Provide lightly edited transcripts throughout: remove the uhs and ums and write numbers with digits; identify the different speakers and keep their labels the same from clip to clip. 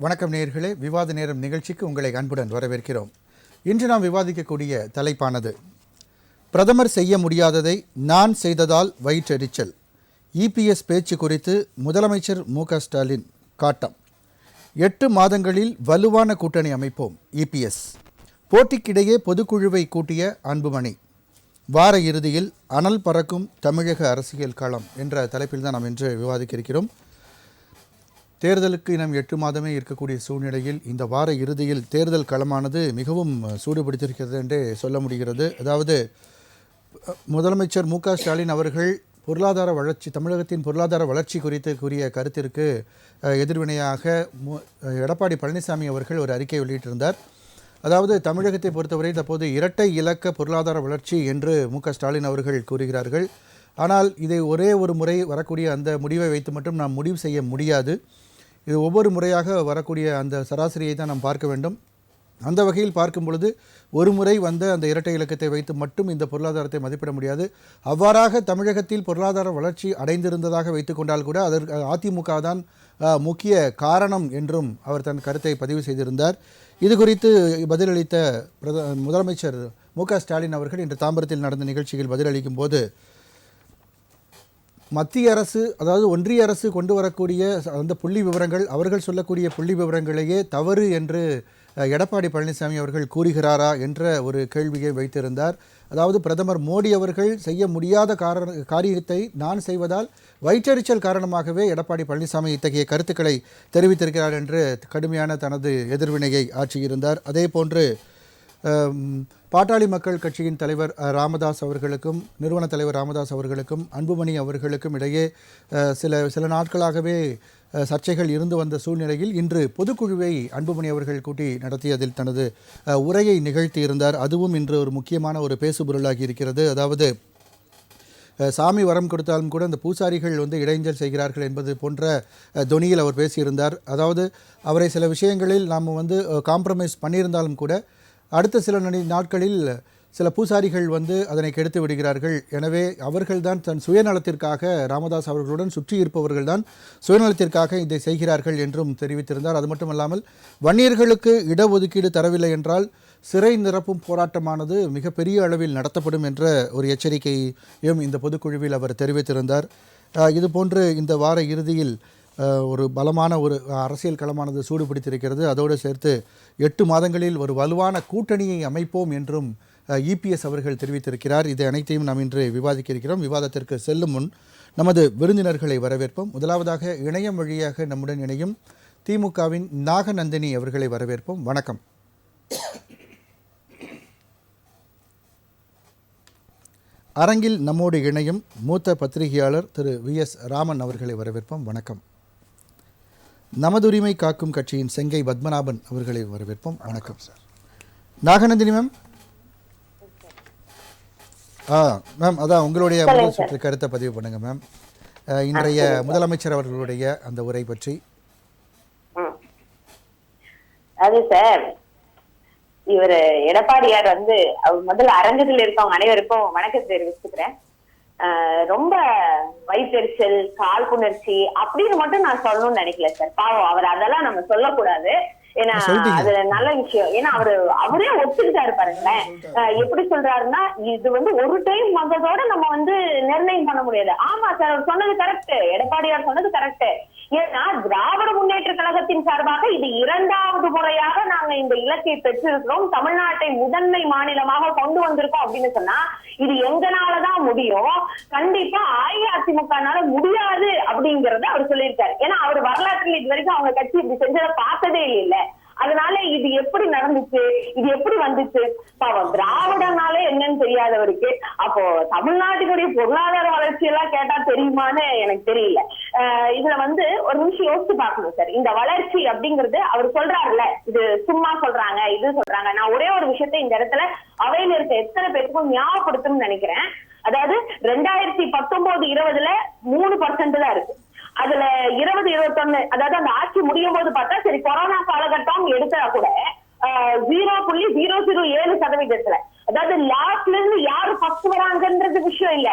Speaker 1: வணக்கம் நேயர்களே, விவாத நேரம் நிகழ்ச்சிக்கு உங்களை அன்புடன் வரவேற்கிறோம். இன்று நாம் விவாதிக்கக்கூடிய தலைப்பானது பிரதமர் செய்ய முடியாததை நான் செய்ததால் வயிற்றெரிச்சல். இபிஎஸ் பேச்சு குறித்து முதலமைச்சர் மு.க.ஸ்டாலின் காட்டம். 8 மாதங்களில் வலுவான கூட்டணி அமைப்போம். இபிஎஸ் போட்டிக்கிடையே பொதுக்குழுவை கூட்டிய அன்புமணி. வார இறுதியில் அனல் பறக்கும் தமிழக அரசியல் களம் என்ற தலைப்பில் தான் நாம் இன்று விவாதிக்க இருக்கிறோம். தேர்தலுக்கு இன்னும் 8 மாதமே இருக்கக்கூடிய சூழ்நிலையில் இந்த வார இறுதியில் தேர்தல் களமானது மிகவும் சூடுபிடித்திருக்கிறது என்றே சொல்ல முடிகிறது. அதாவது முதலமைச்சர் மு.க.ஸ்டாலின் அவர்கள் பொருளாதார வளர்ச்சி, தமிழகத்தின் பொருளாதார வளர்ச்சி குறித்து கூறிய கருத்திற்கு எதிர்வினையாக எடப்பாடி பழனிசாமி அவர்கள் ஒரு அறிக்கை வெளியிட்டிருந்தார். அதாவது தமிழகத்தை பொறுத்தவரை தற்போது இரட்டை இலக்க பொருளாதார வளர்ச்சி என்று மு.க.ஸ்டாலின் அவர்கள் கூறுகிறார்கள். ஆனால் இதை ஒரே ஒரு முறை வரக்கூடிய அந்த முடிவை வைத்து மட்டும் நாம் முடிவு செய்ய முடியாது. இது ஒவ்வொரு முறையாக வரக்கூடிய அந்த சராசரியை தான் நாம் பார்க்க வேண்டும். அந்த வகையில் பார்க்கும் பொழுது ஒரு முறை வந்த அந்த இரட்டை இலக்கத்தை வைத்து மட்டும் இந்த பொருளாதாரத்தை மதிப்பிட முடியாது. அவ்வாறாக தமிழகத்தில் பொருளாதார வளர்ச்சி அடைந்திருந்ததாக வைத்துக்கொண்டால் கூட அதற்கு அதிமுக தான் முக்கிய காரணம் என்றும் அவர் தன் கருத்தை பதிவு செய்திருந்தார். இது குறித்து பதிலளித்த முதலமைச்சர் மு.க.ஸ்டாலின் அவர்கள் இன்று தாம்பரத்தில் நடந்த நிகழ்ச்சியில் பதிலளிக்கும் போது, மத்திய அரசு, அதாவது ஒன்றிய அரசு கொண்டு வரக்கூடிய அந்த புள்ளி விவரங்கள், அவர்கள் சொல்லக்கூடிய புள்ளி விவரங்களையே தவறு என்று எடப்பாடி பழனிசாமி அவர்கள் கூறுகிறாரா என்ற ஒரு கேள்வியை வைத்திருந்தார். அதாவது பிரதமர் மோடி அவர்கள் செய்ய முடியாத காரியத்தை நான் செய்வதால் வயிற்றெரிச்சல் காரணமாகவே எடப்பாடி பழனிசாமி இத்தகைய கருத்துக்களை தெரிவித்திருக்கிறார் என்று கடுமையான தனது எதிர்வினையை ஆற்றியிருந்தார். அதே போன்று பாட்டாளி மக்கள் கட்சியின் தலைவர் ராமதாஸ் அவர்களுக்கும், நிறுவன தலைவர் ராமதாஸ் அவர்களுக்கும், அன்புமணி அவர்களுக்கும் இடையே சில நாட்களாகவே சர்ச்சைகள் இருந்து வந்த சூழ்நிலையில் இன்று பொதுக்குழுவை அன்புமணி அவர்கள் கூட்டி நடத்தியதில் தனது உரையை நிகழ்த்தியிருந்தார். அதுவும் இன்று ஒரு முக்கியமான ஒரு பேசுபொருளாகி இருக்கிறது. அதாவது சாமி வரம் கொடுத்தாலும் கூட அந்த பூசாரிகள் இடைஞ்சல் செய்கிறார்கள் என்பது போன்ற தொனியில் அவர் பேசியிருந்தார். அதாவது அவரை சில விஷயங்களில் நாம் காம்ப்ரமைஸ் பண்ணியிருந்தாலும் கூட அடுத்த சில நாட்களில் சில பூசாரிகள் அதனை கெடுத்து விடுகிறார்கள். எனவே அவர்கள்தான் தன் சுயநலத்திற்காக, ராமதாஸ் அவர்களுடன் சுற்றி இருப்பவர்கள்தான் சுயநலத்திற்காக இதை செய்கிறார்கள் என்றும் தெரிவித்திருந்தார். அது மட்டுமல்லாமல் வன்னியர்களுக்கு இடஒதுக்கீடு தரவில்லை என்றால் சிறை நிரப்பும் போராட்டமானது மிகப்பெரிய அளவில் நடத்தப்படும் என்ற ஒரு எச்சரிக்கையும் இந்த பொதுக்குழுவில் அவர் தெரிவித்திருந்தார். இதுபோன்று இந்த வார இறுதியில் ஒரு பலமான ஒரு அரசியல் களமானது சூடுபிடித்திருக்கிறது. அதோடு சேர்த்து 8 மாதங்களில் ஒரு வலுவான கூட்டணியை அமைப்போம் என்றும் இபிஎஸ் அவர்கள் தெரிவித்திருக்கிறார். இதை அனைத்தையும் நாம் இன்று விவாதிக்க இருக்கிறோம். விவாதத்திற்கு செல்லும் முன் நமது விருந்தினர்களை வரவேற்போம். முதலாவதாக இணையம் வழியாக நம்முடன் இணையும் திமுகவின் நாகநந்தினி அவர்களை வரவேற்போம். வணக்கம். அரங்கில் நம்மோடு இணையும் மூத்த பத்திரிகையாளர் திரு வி.எஸ். ராமன் அவர்களை வரவேற்போம். வணக்கம். நமதுரிமை காக்கும் கட்சியின் செங்கை பத்மநாபன் அவர்களை வரவேற்போம். வணக்கம் சார். நாகநந்தினி மேம். மேம், அதான் உங்களுடைய முதல் சுற்று கருத்தை பதிவு பண்ணுங்க மேம். இன்றைய முதலமைச்சர் அவர்களுடைய அந்த உரை பற்றி.
Speaker 2: அது சார், இவர் எடப்பாடியார் அவர் முதல்ல அரங்கத்தில் இருக்கவங்க அனைவருக்கும் வணக்கத்தை தெரிவிச்சுக்கிறேன். ரொம்ப வயிற்றெரிச்சல், கால் புணர்ச்சி அப்படின்னு மட்டும் நான் சொல்லணும்னு நினைக்கல சார். பாவம், அவர் அதெல்லாம் நம்ம சொல்லக்கூடாது. ஏன்னா அது நல்ல விஷயம். ஏன்னா அவரே ஒத்துக்கிட்டாரு பாருங்களேன். எப்படி சொல்றாருன்னா, இது ஒரு டைம் வந்ததோட நம்ம நிர்ணயம் பண்ண முடியாது. ஆமா சார், அவர் சொன்னது கரெக்ட், எடப்பாடியார் சொன்னது கரெக்ட். ஏன்னா திராவிட முன்னேற்ற கழகத்தின் சார்பாக இது 2வது முறையாக நாங்க இந்த இலக்கை பெற்றிருக்கிறோம், தமிழ்நாட்டை முதன்மை மாநிலமாக கொண்டு வந்திருக்கோம் அப்படின்னு சொன்னா இது எங்கனாலதான் முடியும், கண்டிப்பா அஇஅதிமுகனால முடியாது அப்படிங்கறத அவர் சொல்லியிருக்காரு. ஏன்னா அவர் வரலாற்றில் இது வரைக்கும் அவங்க கட்சி இப்படி செஞ்சதை பார்த்ததே இல்லை. அதனால இது எப்படி நடந்துச்சு, இது எப்படி வந்துச்சு, பாவம் திராவிடனாலே என்னன்னு தெரியாதவருக்கு அப்போ தமிழ்நாட்டினுடைய பொருளாதார வளர்ச்சி எல்லாம் கேட்டா தெரியுமான்னு எனக்கு தெரியல. இதுல ஒரு நிமிஷம் யோசிச்சு பார்க்கணும் சார். இந்த வளர்ச்சி அப்படிங்கிறது அவர் சொல்றாருல்ல, இது சும்மா சொல்றாங்க, இது சொல்றாங்க. நான் ஒரே ஒரு விஷயத்தை இந்த இடத்துல அவையில இருக்க எத்தனை பேருக்கும் ஞாபகப்படுத்தணும்னு நினைக்கிறேன். அதாவது 2019-20 3% தான் இருக்கு. அதுல 2021, அதாவது அந்த ஆட்சி முடியும் போது பார்த்தா சரி கொரோனா காலகட்டம் எடுத்தா கூட 0.007%. அதாவது லாஸ்ட்ல இருந்து யாரு ஃபர்ஸ்ட் வராங்கன்றது விஷயம் இல்ல,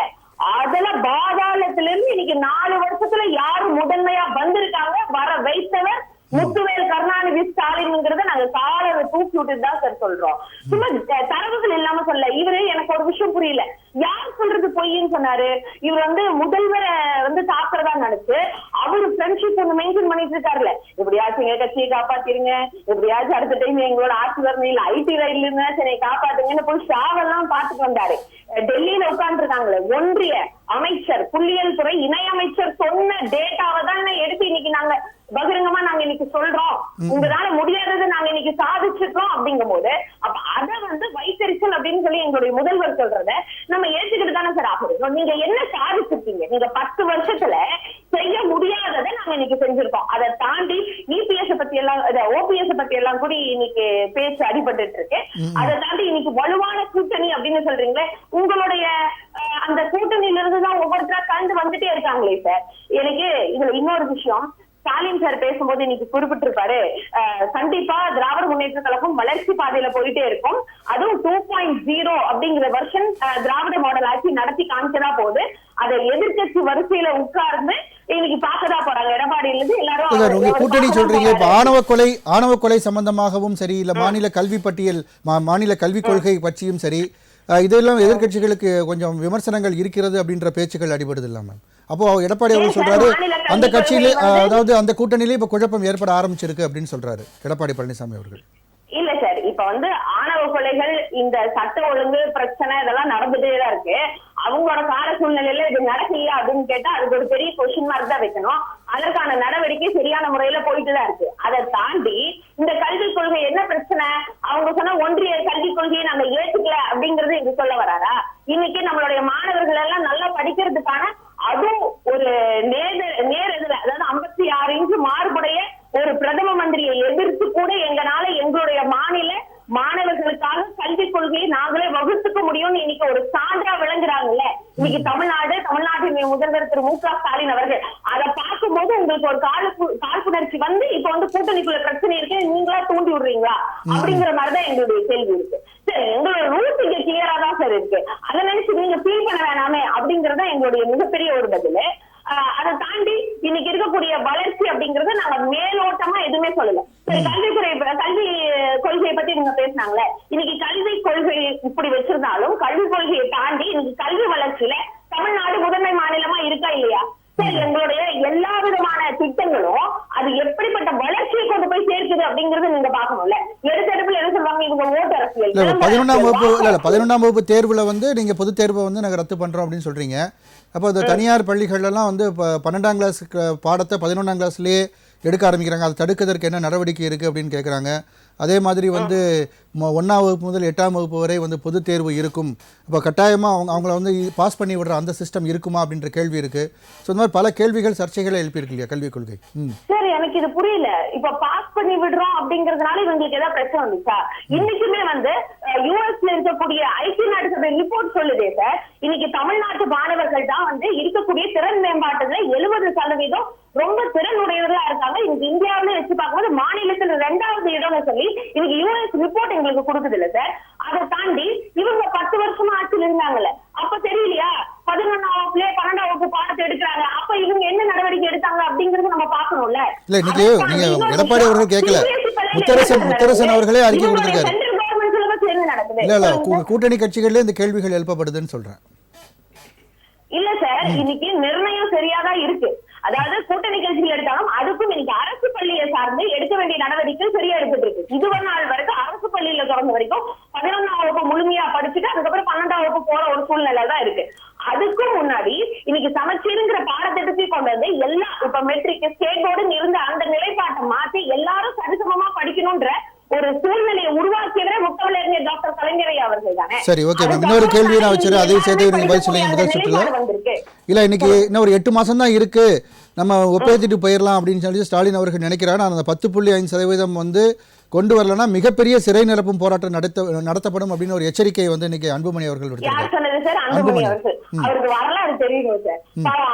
Speaker 2: அதுல பாதாளத்துல இருந்து இன்னைக்கு 4 வருஷத்துல யாரு முதன்மையா வந்திருக்காங்க, வர வைத்தவர் முத்துவேல் கருணாநிதி ஸ்டாலின்ங்கிறத நாங்க காலரை தூக்கி விட்டுட்டு தான் சார் சொல்றோம். சும்மா தரவுகள் இல்லாம சொல்ல. இவரு எனக்கு ஒரு விஷயம் புரியல, யார் சொல்றது பொய்ன்னு சொன்னாரு. இவர் வந்து முதல்வரை வந்து தாக்குறதா நினைச்சு அவரு ஃப்ரெண்ட்ஷிப் ஒண்ணு மெயின்டைன் பண்ணிட்டு இருக்காருல்ல, எப்படியாச்சும் எங்க கட்சியை காப்பாத்திருங்க, எப்படியாச்சும் அடுத்த டைம் எங்களோட ஆட்சி வரணும், இல்ல ஐடி ரயில் இருந்தா சரி காப்பாத்துங்கன்னு போய் ஷாவெல்லாம் பாத்துட்டு வந்தாரு. டெல்லியில உட்கார்ந்து இருக்காங்களே ஒன்றிய அமைச்சர், புள்ளியியல் துறை இணை அமைச்சர் சொன்ன டேட்டாவை தான் எடுத்து இன்னைக்கு நாங்க பகிரங்கமா நாங்க இன்னைக்கு சொல்றோம், உங்களால முடியாதது நாங்க இன்னைக்கு சாதிச்சிருக்கோம் அப்படிங்கும் போது அப்ப அதை வந்து வைத்தறிச்சல் அப்படின்னு சொல்லி எங்களுடைய முதல்வர் சொல்றத நம்ம ஏற்றுக்கிட்டு தானே சார் ஆகணும். நீங்க என்ன சாதிச்சிருக்கீங்க? நீங்க 10 வருஷத்துல செய்ய முடியாததை நாங்க இன்னைக்கு செஞ்சிருக்கோம். அதை தாண்டி இபிஎஸ் பத்தி எல்லாம், ஓபிஎஸ் பத்தி எல்லாம் கூட இன்னைக்கு பேச்சு அடிபட்டு இருக்கு. அதை தாண்டி இன்னைக்கு வலுவான கூட்டணி அப்படின்னு சொல்றீங்களே, உங்களுடைய அந்த கூட்டணியில இருந்துதான் ஒவ்வொருத்தரா கலந்து வந்துட்டே இருக்காங்களே சார். எனக்கு இதுல இன்னொரு விஷயம், ஸ்டாலின் சார் பேசும்போது இன்னைக்கு குறிப்பிட்டிருப்பாரு, கண்டிப்பா திராவிட முன்னேற்ற கழகம் வளர்ச்சி பாதையில போயிட்டே இருக்கும், அதுவும் 2.0 அப்படிங்கிற வருஷன் திராவிட மாடல் ஆட்சி நடத்தி காமிச்சதா போகுது, அதை எதிர்கட்சி வரிசையில உட்கார்ந்து இன்னைக்கு பாக்கதா போறாங்க எடப்பாடியில இருந்து எல்லாரும்.
Speaker 1: உங்க கூட்டணி சொல்றீங்க, இப்ப ஆணவ கொலை சம்பந்தமாகவும் சரி, இல்ல மாநில கல்வி பட்டியல், மாநில கல்விக் கொள்கை பற்றியும் சரி, இதெல்லாம் எதிர்கட்சிகளுக்கு கொஞ்சம் விமர்சனங்கள் இருக்கிறது அப்படின்ற பேச்சுக்கள் அடிபடுது இல்லாம. அப்போ எடப்பாடி அவர் சொல்றாரு அந்த கட்சியிலே, அதாவது அந்த கூட்டணியிலே இப்ப குழப்பம் ஏற்பட ஆரம்பிச்சிருக்கு அப்படின்னு சொல்றாரு எடப்பாடி பழனிசாமி அவர்கள்.
Speaker 2: இல்ல சார், இப்ப வந்து ஆணவ கொலைகள், இந்த சட்ட ஒழுங்கு பிரச்சனை இதெல்லாம் நடந்துட்டே தான் இருக்கு. அவங்களோட கால சூழ்நிலையில இது நடக்கலையா அப்படின்னு கேட்டா அதுக்கு ஒரு பெரிய கொஸ்டின் மார்க் தான் வைக்கணும். அதற்கான நடவடிக்கை சரியான முறையில போயிட்டு தான் இருக்கு. அதை தாண்டி இந்த கல்விக் கொள்கை என்ன பிரச்சனை, அவங்க சொன்ன ஒன்றிய கல்விக் கொள்கையை நாங்க ஏத்துக்கல அப்படிங்கறது எங்க சொல்ல வராரா? இன்னைக்கு நம்மளுடைய மாணவர்கள் எல்லாம் நல்லா படிக்கிறதுக்கான அதுவும் ஒரு நேர் எதிர, அதாவது 56 இன்ச்சு மார்புடைய ஒரு பிரதம மந்திரியை எதிர்த்து கூட எங்களால எங்களுடைய மாநில மாணவர்களுக்காக கல்விக் கொள்கையை நாங்களே வகுத்துக்க முடியும்னு இன்னைக்கு ஒரு சான்றா விளங்குறாங்கல்ல இன்னைக்கு தமிழ்நாட்டின் முதல்வர் திரு மு க ஸ்டாலின் அவர்கள். அதை பார்க்கும்போது உங்களுக்கு ஒரு காழ்ப்புணர்ச்சி வந்து இப்ப வந்து கூட்டணிக்குள்ள பிரச்சனை இருக்கு, நீங்களா தூண்டி விடுறீங்களா அப்படிங்கிற மாதிரிதான் எங்களுடைய கேள்வி இருக்கு. சரி, எங்களோட ரூல்ஸ் இங்க கிளியரா தான் சார் இருக்கு, அதை நினைச்சு நீங்க ஃபீல் பண்ண வேணாமே அப்படிங்கறத எங்களுடைய மிகப்பெரிய ஒரு பதில். அதை தாண்டி இன்னைக்கு இருக்கக்கூடிய வளர்ச்சி அப்படிங்கறத நாங்க மேலோட்டமா எதுவுமே சொல்லல. கல்வி கொள்கையை பத்தி நீங்க பேசினாங்களே, இன்னைக்கு கல்வி கொள்கை இப்படி வச்சிருந்தாலும் கல்விக் கொள்கையை தாண்டி இன்னைக்கு கல்வி வளர்ச்சியில தமிழ்நாடு முதன்மை மாநிலமா இருக்கா இல்லையா? சரி, எங்களுடைய எல்லா விதமான திட்டங்களும் அது எப்படிப்பட்ட வளர்ச்சியை கொண்டு போய் சேர்க்குது அப்படிங்கறது நீங்க பாக்கணும்ல. எடுத்தடுப்புல என்ன சொல்லுவாங்க, இவங்க ஓட்டு அரசியல்.
Speaker 1: 11ஆம் வகுப்பு தேர்வுல வந்து நீங்க பொது தேர்வை வந்து நாங்க ரத்து பண்றோம் அப்படின்னு சொல்றீங்க. அப்போ இந்த தனியார் பள்ளிகள்லாம் வந்து 12ஆம் கிளாஸ் பாடத்தை 11ஆம் கிளாஸ்லேயே எடுக்க ஆரம்பிக்கிறாங்க, அதை தடுக்கிறதுக்கு என்ன நடவடிக்கை இருக்குது அப்படின்னு கேட்குறாங்க. அதே மாதிரி வந்து 1ஆம் வகுப்பு முதல் 8ஆம் வகுப்பு வரை வந்து பொது தேர்வு இருக்கும், இப்போ கட்டாயமாக அவங்கள வந்து பாஸ் பண்ணி விடுற அந்த சிஸ்டம் இருக்குமா அப்படின்ற கேள்வி இருக்குது. ஸோ இந்த மாதிரி பல கேள்விகள் சர்ச்சைகளை எழுப்பியிருக்கு இல்லையா கல்விக் கொள்கை?
Speaker 2: சரி, எனக்கு இது புரியல. இப்ப பாஸ் பண்ணி விடுறோம் அப்படிங்கறதுனால இவங்களுக்கு ஏதாவது பிரச்சனை வந்துச்சா? இன்னைக்குமே வந்து யூஎஸ்ல இருக்கக்கூடிய ஐக்கிய நாடு சபை ரிப்போர்ட் சொல்லுதே சார், இன்னைக்கு தமிழ்நாட்டு மாணவர்கள் தான் வந்து இருக்கக்கூடிய திறன் மேம்பாட்டுல 70% ரொம்ப திறன் உடையவர்களா இருக்காங்க. இன்னைக்கு இந்தியாவில வச்சு பார்க்கும்போது மாநிலத்தில் 2வது இடம்னு சொல்லி இன்னைக்கு யூஎஸ் ரிப்போர்ட் எங்களுக்கு கொடுக்குது இல்ல சார். அதை தாண்டி இவங்க 10 வருஷமா ஆட்சியில் இருந்தாங்கல்ல, அப்ப தெரியலையா 11ஆம் வகுப்புல 12ஆம் வகுப்பு பாடத்தை எடுக்கிறாங்க, அப்ப இவங்க என்ன நடவடிக்கை எடுத்தாங்க அப்படிங்கறது நம்ம பாக்கணும்ல.
Speaker 1: இல்ல இன்னைக்கு நீங்க எடப்பாடி அவர்கள் கேட்கல, முத்தரசன் அவர்களே அறிக்கை கொடுத்திருக்காரு. இல்ல கூட்டணி கட்சிகள்ல இந்த கேள்விகள் எழுப்பப்படுதுன்னு சொல்றேன்.
Speaker 2: இல்ல சார், இன்னைக்கு நிர்ணயம் சரியாதான் இருக்கு. அதாவது கூட்டணி கட்சிகள் எடுத்தாலும் அதுக்கும் இன்னைக்கு அரசு பள்ளியை சார்ந்து எடுக்க வேண்டிய நடவடிக்கை சரியா எடுத்துட்டு இருக்கு. இதுவரை நாள் வரைக்கும் அரசு பள்ளியில தொடர்ந்த வரைக்கும் 11ஆம் வகுப்பு முழுமையா படிச்சுட்டு அதுக்கப்புறம் 12ஆம் வகுப்பு போற ஒரு சூழ்நிலை தான் இருக்கு. அதுக்கும் முன்னாடி இன்னைக்கு சமச்சீருங்கிற பாடத்திட்டத்தை கொண்டு வந்து எல்லா இப்ப மெட்ரிக் ஸ்டேட் போர்டு இருந்த அந்த நிலைப்பாட்டை மாத்தி எல்லாரும் சரிசமமா படிக்கணும்ன்ற ஒரு சூழ்நிலையை உருவாக்கியவரே முத்தமிழறிஞர் டாக்டர் கலைஞர் அவர்கள் தானே.
Speaker 1: சரி, ஓகே மேம். இன்னொரு கேள்வியை நான் வச்சிருக்கேன், அதையும் சேர்த்து நீங்க பதில் சொல்லுங்க. முதல் சுற்றுல இல்ல இன்னைக்கு இன்னும் ஒரு 8 மாசம் தான் இருக்கு, நம்ம ஒப்பேத்திட்டு போயிடலாம் அப்படின்னு சொல்லி ஸ்டாலின் அவர்கள் நினைக்கிறாரு. அந்த 10.5% வந்து கொண்டு வரலன்னா மிகப்பெரிய சிறை நிரப்பும் போராட்டம் நடத்தப்படும் அப்படின்னு ஒரு எச்சரிக்கை வந்து இன்னைக்கு அன்புமணி அவர்கள்
Speaker 2: அவருக்கு வரலாறு தெரியும் சார்.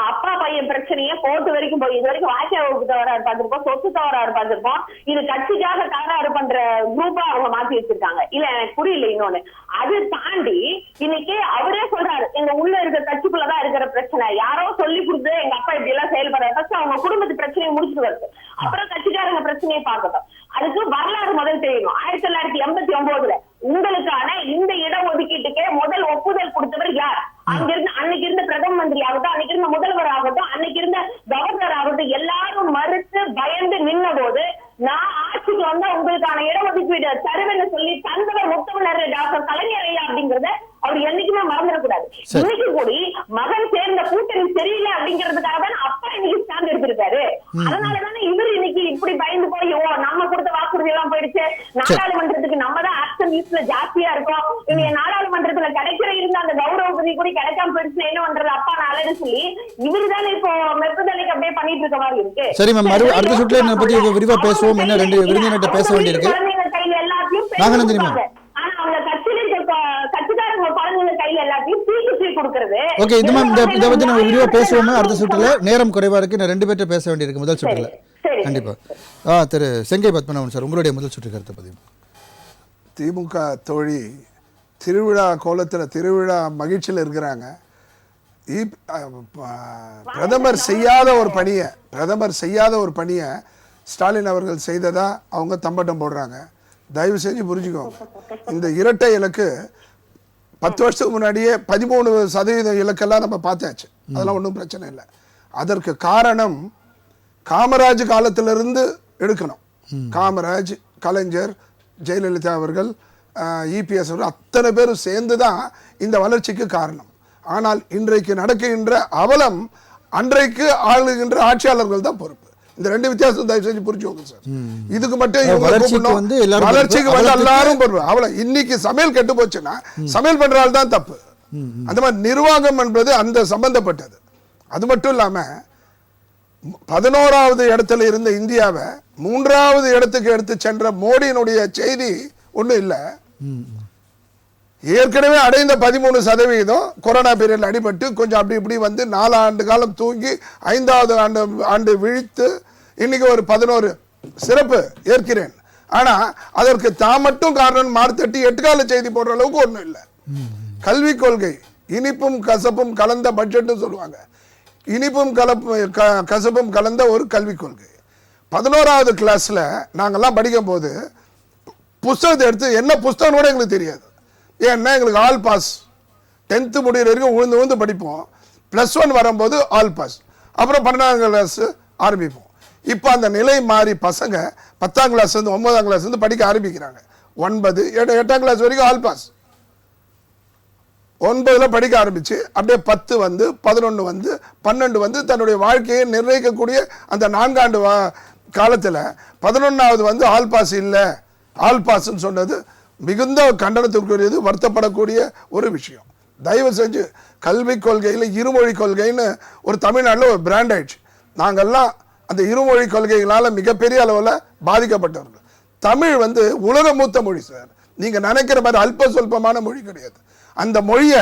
Speaker 2: அப்பா பையன் பிரச்சனையே கோர்ட்டு வரைக்கும் போய் இது வரைக்கும் வாக்கிய வகுப்பு தவறாறு பார்த்திருப்போம், சொத்து தவறாறு பார்த்திருப்போம். இது கட்சிக்காக தகராறு பண்ற குரூப்பா அவங்க மாத்தி வச்சிருக்காங்க. இல்ல எனக்கு புரியல இன்னொன்னு. அது தாண்டி இன்னைக்கு அவரே சொல்றாரு, எங்க உள்ள இருக்கிற கட்சிக்குள்ளதான் இருக்கிற பிரச்சனை, யாரோ சொல்லி கொடுத்து எங்க அப்பா இப்படி எல்லாம் செயல்படுற அவங்க குடும்பத்து பிரச்சனையை முடிச்சுட்டு வருது, அப்புறம் கட்சிக்காரங்க பிரச்சனை பிரச்சனையை பார்க்கட்டும். அதுக்கு வரலாறு முதல் தெரியணும். 1989 உங்களுக்கான இந்த இடஒதுக்கீட்டுக்கே முதல் ஒப்புதல் கொடுத்தவர் யார்? அங்கிருந்து அன்னைக்கு இருந்த பிரதம மந்திரி ஆகட்டும், அன்னைக்கு இருந்த முதல்வர் ஆகட்டும், அன்னைக்கு இருந்த கவர்னர் ஆகட்டும், எல்லாரும் மறுத்து பயந்து நின்ன போது நான் ஆட்சிக்கு வந்தா உங்களுக்கான இடஒதுக்கீடு தருவேன்னு சொல்லி தந்தவர் முத்தமிழர் டாக்டர் கலைஞர் ஐயா அப்படிங்கறத அவர் என்னைக்குமே மறந்துடக்கூடாது. இன்னைக்கு கூடி மகன் சேர்ந்த கூட்டணி சரியில்லை அப்படிங்கறதுக்காக தான் அப்பா இன்னைக்கு ஸ்டாண்ட் எடுத்திருக்காரு. அதனாலதானே இவர் இன்னைக்கு இப்படி பயந்து போய் நம்ம கொடுத்த வாக்குறுதி எல்லாம் போயிடுச்சு, நாடாளுமன்றத்துக்கு நம்ம தான் ஆக்ஷன் லிஸ்ட்ல ஜாஸ்தியா இருக்கும், இவங்க நாடாளுமன்றத்துல கிடைக்கிற இருந்த அந்த கௌரவ பதவி கூட கிடைக்காம போயிடுச்சு, என்ன பண்றது அப்பா நாளன்னு சொல்லி இவரு தானே இப்போ மெப்பதலைக்கு அப்படியே பண்ணிட்டு இருக்க மாதிரி இருக்கு.
Speaker 1: சரி மேம், அடுத்த சுற்றுல என்ன பத்தி விரிவா பேசுவோம். என்ன 2 விருந்தினர்கிட்ட பேச வேண்டியிருக்கு. நாகநந்தினி மேம், ஓகே இது மேம் இதை பத்தி நம்ம விரிவா பேசுவோம் அடுத்த சுற்றுல. நேரம் குறைவா இருக்கு, நான் 2 பேர்ட்ட பேச வேண்டியிருக்கு முதல் சுற்றுல. கண்டிப்பா. திரு செங்கை பத்மநாபன் சார், உங்களுடைய முதல் சுற்று கருத்தை பதிவு.
Speaker 3: திமுக தோழி திருவிழா கோலத்தில் திருவிழா மகிழ்ச்சியில் இருக்கிறாங்க. பிரதமர் செய்யாத ஒரு பணியை ஸ்டாலின் அவர்கள் செய்ததா அவங்க தம்பட்டம் போடுறாங்க. தயவு செஞ்சு புரிஞ்சுக்கோங்க. இந்த இரட்டை இலக்கு 10 வருஷத்துக்கு முன்னாடியே 13% இலக்கெல்லாம் நம்ம பார்த்தாச்சு. அதெல்லாம் ஒன்றும் பிரச்சனை இல்லை. அதற்கு காரணம் காமராஜ் காலத்திலிருந்து எடுக்கணும். காமராஜ், கலைஞர், ஜெயலலிதா அவர்கள், இபிஎஸ் அவர்கள் அத்தனை பேரும் சேர்ந்து தான் இந்த வளர்ச்சிக்கு காரணம். ஆனால் இன்றைக்கு நடக்கின்ற அவலம் அன்றைக்கு ஆளுகின்ற ஆட்சியாளர்கள் தான் பொறுப்பு. இந்த 2 வித்தியாசம் தயவு செஞ்சு புரிஞ்சுக்கோங்க சார். இதுக்கு மட்டும் வளர்ச்சிக்கு வந்து எல்லாரும் பொறுப்பு. அவ்வளவு இன்னைக்கு சமையல் கெட்டு போச்சுன்னா சமையல் பண்றால் தான் தப்பு. அந்த மாதிரி நிர்வாகம் என்பது அந்த சம்பந்தப்பட்டது. அது மட்டும் இல்லாம 11வது இடத்துல இருந்த இந்தியாவை 3வது இடத்துக்கு எடுத்து சென்ற மோடியினுடைய செய்தி ஒன்றும் இல்லை. ஏற்கனவே அடைந்த 13% கொரோனா பீரியட்ல அடிபட்டு கொஞ்சம் அப்படி இப்படி வந்து 4 ஆண்டு காலம் தூங்கி 5வது ஆண்டு விழித்து இன்னைக்கு ஒரு 11 சிறப்பு ஏற்கிறேன். ஆனா அதற்கு தான் மட்டும் காரணம் மார்த்தட்டி 8 கால செய்தி போடுற அளவுக்கு ஒன்றும் இல்லை. கல்விக் கொள்கை இனிப்பும் கசப்பும் கலந்த பட்ஜெட் சொல்லுவாங்க. இனிப்பும் கசப்பும் கலந்த ஒரு கல்விக் கொள்கை. 11வது கிளாஸ்ல நாங்கெல்லாம் படிக்கும் போது புஸ்தகத்தை எடுத்து என்ன புஸ்தகம் கூட எங்களுக்கு தெரியாது. ஏன்னா எங்களுக்கு ஆல் பாஸ் 10th முடிகிற வரைக்கும் உழுந்து படிப்போம். +1 வரும்போது ஆல் பாஸ், அப்புறம் 12ஆம் கிளாஸ் ஆரம்பிப்போம். இப்போ அந்த நிலை மாறி பசங்க 10ஆம் கிளாஸ்லேருந்து 9ஆம் கிளாஸ்லேருந்து படிக்க ஆரம்பிக்கிறாங்க. 9 8ஆம் கிளாஸ் வரைக்கும் ஆல் பாஸ், 9ல் படிக்க ஆரம்பிச்சு அப்படியே 10 வந்து 11 வந்து 12 வந்து தன்னுடைய வாழ்க்கையை நிர்ணயிக்கக்கூடிய அந்த 4 ஆண்டு காலத்தில் 11வது வந்து ஆல் பாஸ் இல்லை, ஆல் பாஸ்ன்னு சொன்னது மிகுந்த கண்டனத்திற்குரியது, வருத்தப்படக்கூடிய ஒரு விஷயம். தயவு செஞ்சு கல்விக் கொள்கையில் இருமொழி கொள்கைன்னு ஒரு தமிழ்நாட்டில் ஒரு பிராண்ட் ஆயிடுச்சு. நாங்கள்லாம் அந்த இருமொழி கொள்கைகளால் மிகப்பெரிய அளவில் பாதிக்கப்பட்டவர்கள். தமிழ் வந்து உலக மூத்த மொழி சார். நீங்கள் நினைக்கிற மாதிரி அல்ப சொல்பமான மொழி கிடையாது. அந்த மொழியை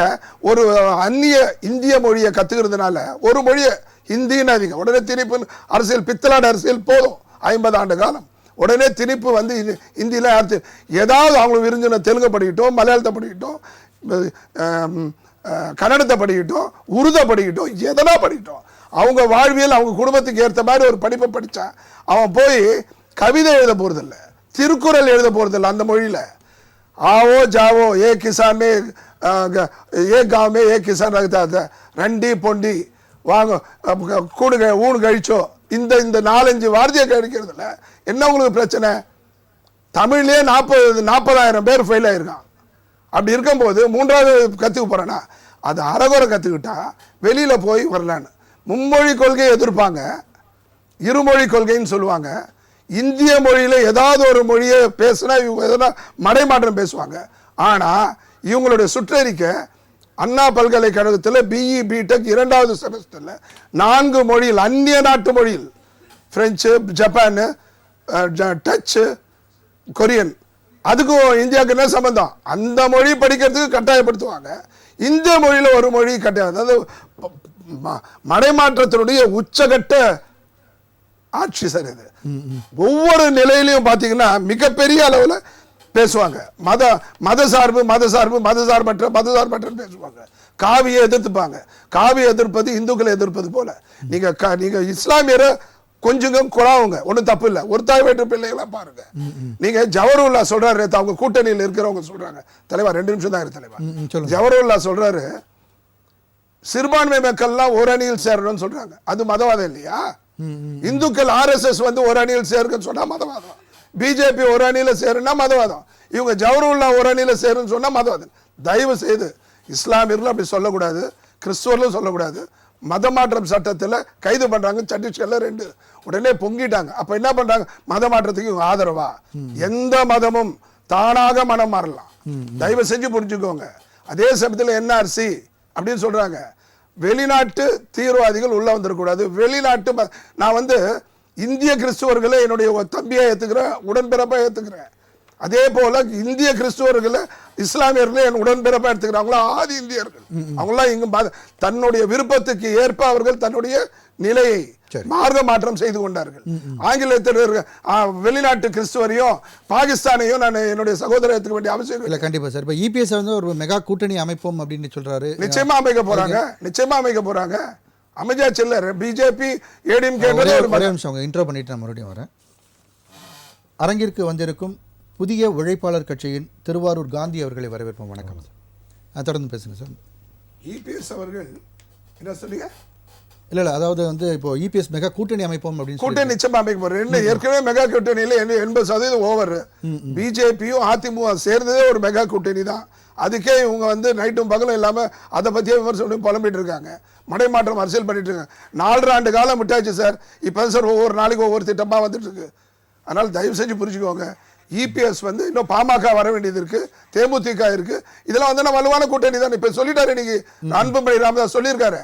Speaker 3: ஒரு அந்நிய இந்திய மொழியை கற்றுக்கிறதுனால ஒரு மொழியை ஹிந்தின்னு அதிகம் உடனே திணிப்பு அரசியல் பித்தலாட அரசியல் போதும் 50 ஆண்டு காலம் உடனே திணிப்பு வந்து இந்தியில் அடுத்து ஏதாவது அவங்களுக்கு விரிஞ்சின தெலுங்கு படிக்கட்டும், மலையாளத்தை படிக்கட்டும், கன்னடத்தை படிக்கட்டும், உருதை படிக்கட்டும், எதனா படிக்கட்டும், அவங்க வாழ்வியல் அவங்க குடும்பத்துக்கு ஏற்ற மாதிரி ஒரு படிப்பை படித்தான் அவன் போய் கவிதை எழுத போகிறதில்ல, திருக்குறள் எழுத போகிறதில்ல அந்த மொழியில். ஆவோ ஜாவோ ஏ கிசாமே ஏ காமே ஏ கிசான் ரெண்டி பொண்டி வாங்க கூடு ஊனு கழிச்சோ இந்த 4-5 வார்த்தையை கழிக்கிறதுல என்ன உங்களுக்கு பிரச்சனை? தமிழ்லேயே 40,000 பேர் ஃபெயில் ஆகிருக்கான். அப்படி இருக்கும்போது 3வது கற்றுக்க போகிறேன்னா அது அறகுறை கற்றுக்கிட்டா வெளியில் போய் வரலான்னு. மும்மொழி கொள்கையை எதிர்ப்பாங்க, இருமொழி கொள்கைன்னு சொல்லுவாங்க. இந்திய மொழியில் ஏதாவது ஒரு மொழியை பேசுனா இவங்க எதனா மடைமாற்றம் பேசுவாங்க. ஆனால் இவங்களுடைய சுற்றறிக்கை அண்ணா பல்கலைக்கழகத்தில் பிஇ பிடெக் 2வது செமஸ்டரில் 4 மொழியில் அந்நிய நாட்டு மொழியில் பிரெஞ்சு, ஜப்பானு, டச்சு, கொரியன், அதுக்கும் இந்தியாவுக்கு என்ன சம்பந்தம்? அந்த மொழி படிக்கிறதுக்கு கட்டாயப்படுத்துவாங்க. இந்த மொழியில் ஒரு மொழி கட்டாயம். அதாவது மடைமாற்றத்தினுடைய உச்சகட்ட ஆட்சி சார் இது. ஒவ்வொரு நிலையிலையும் பார்த்தீங்கன்னா மிகப்பெரிய அளவில் பேசுவாங்க. மதசார்பற்ற பேசுவாங்க. காவியை எதிர்த்துப்பாங்க. காவியை எதிர்ப்பது இந்துக்களை எதிர்ப்பது போல. நீங்க இஸ்லாமியரை கொஞ்சங்க குழாவுங்க, ஒன்றும் தப்பு இல்லை. ஒரு தாய் வயிற்று பிள்ளைகளா பாருங்க. நீங்க ஜவஹர்லா சொல்றாரு, அவங்க கூட்டணியில் இருக்கிறவங்க சொல்றாங்க, தலைவர் 2 நிமிஷம் தான் இருக்கு தலைவர். ஜவஹர்லா சொல்றாரு சிறுபான்மை மக்கள்லாம் ஒரு அணியில் சேரணும்னு சொல்றாங்க. அது மதவாதம் இல்லையா? இந்துக்கள் RSS வந்து ஒரு அணியில் சேருன்னு சொன்னா மதவாதம். பிஜேபி ஒரு அணியில சேருன்னா மதவாதம். இவங்க ஜவஹர்லா ஒரு அணியில சேருன்னு சொன்னா மதவாதம். தயவு செய்து இஸ்லாமியர்களும் அப்படி சொல்லக்கூடாது, கிறிஸ்துவர்களும் சொல்லக்கூடாது. மதமாற்றம் சட்டத்தில் கைது பண்றாங்க சத்தீஸ்கர்ல 2, உடனே பொங்கிட்டாங்க. அப்ப என்ன பண்றாங்க? மத மாற்றத்துக்கு இவங்க ஆதரவா? எந்த மதமும் தானாக மனம் மாறலாம், தயவு செஞ்சு புரிஞ்சுக்கோங்க. அதே சமயத்தில் NRC அப்படின்னு சொல்றாங்க, வெளிநாட்டு தீவிரவாதிகள் உள்ள வந்துடக்கூடாது. வெளிநாட்டு நான் வந்து இந்திய கிறிஸ்துவர்களை என்னுடைய தம்பியா ஏத்துக்கிறேன், உடன்பிறப்பா ஏத்துக்கிறேன். அதே போல இந்திய கிறிஸ்துவர்களை இஸ்லாமியர்களை என் உடன்பிறப்பா எடுத்துக்கிறாங்களா ஆதி இந்தியர்கள். அவங்களாம் இங்கு தன்னுடைய விருப்பத்துக்கு ஏற்ப அவர்கள் தன்னுடைய நிலையை மார்க்க மாற்றம் செய்து கொண்டார்கள். ஆங்கிலத்தில் வெளிநாட்டு கிறிஸ்துவரையும் பாகிஸ்தானையும் நான் என்னுடைய சகோதரர் ஏற்றுக்க வேண்டிய அவசியம் இல்லை.
Speaker 1: கண்டிப்பா சார். இப்போ EPS வந்து ஒரு மெகா கூட்டணி அமைப்போம் அப்படின்னு சொல்றாரு.
Speaker 3: நிச்சயமா அமைக்க போறாங்க, நிச்சயமா அமைக்க போறாங்க. அமைச்சா செல்ல பிஜேபி ADMK
Speaker 1: ஒரே நிமிஷம் இன்ட்ரோ பண்ணிட்டு நான் மறுபடியும் வரேன். அரங்கிற்கு வந்திருக்கும் புதிய உழைப்பாளர் கட்சியின் திருவாரூர் காந்தி அவர்களை வரவேற்போம். வணக்கம் சார். தொடர்ந்து பேசுங்க சார்.
Speaker 3: EPS அவர்கள் என்ன சொன்னீங்க?
Speaker 1: இல்ல அதாவது வந்து இப்போ EPS மெகா கூட்டணி அமைப்போம் அப்படின்னு
Speaker 3: கூட்டணி நிச்சயமா அமைக்க போறேன். ஏற்கனவே மெகா கூட்டணியில 80% ஓவர். பிஜேபியும் அதிமுக சேர்ந்ததே ஒரு மெகா கூட்டணி தான். அதுக்கே இவங்க வந்து நைட்டும் பகலும் இல்லாம அதை பத்தியே விமர்சனம் புலம்பிட்டு இருக்காங்க, மடைமாற்றம் அரசியல் பண்ணிட்டு இருக்காங்க. 4 ஆண்டு காலம் விட்டாச்சு சார். இப்போ சார் ஒவ்வொரு நாளைக்கு ஒவ்வொரு திட்டமா வந்துட்டு இருக்கு. அதனால தயவு செஞ்சு புரிஞ்சுக்கோங்க, EPS வந்து இன்னும் பாமக வர வேண்டியது இருக்கு, தேமுதிக இருக்கு. இதெல்லாம் வந்து வலுவான கூட்டணி தான். இப்ப சொல்லிட்டாரு இன்னைக்கு அன்புமணி ராமதாஸ் சொல்லியிருக்காரு,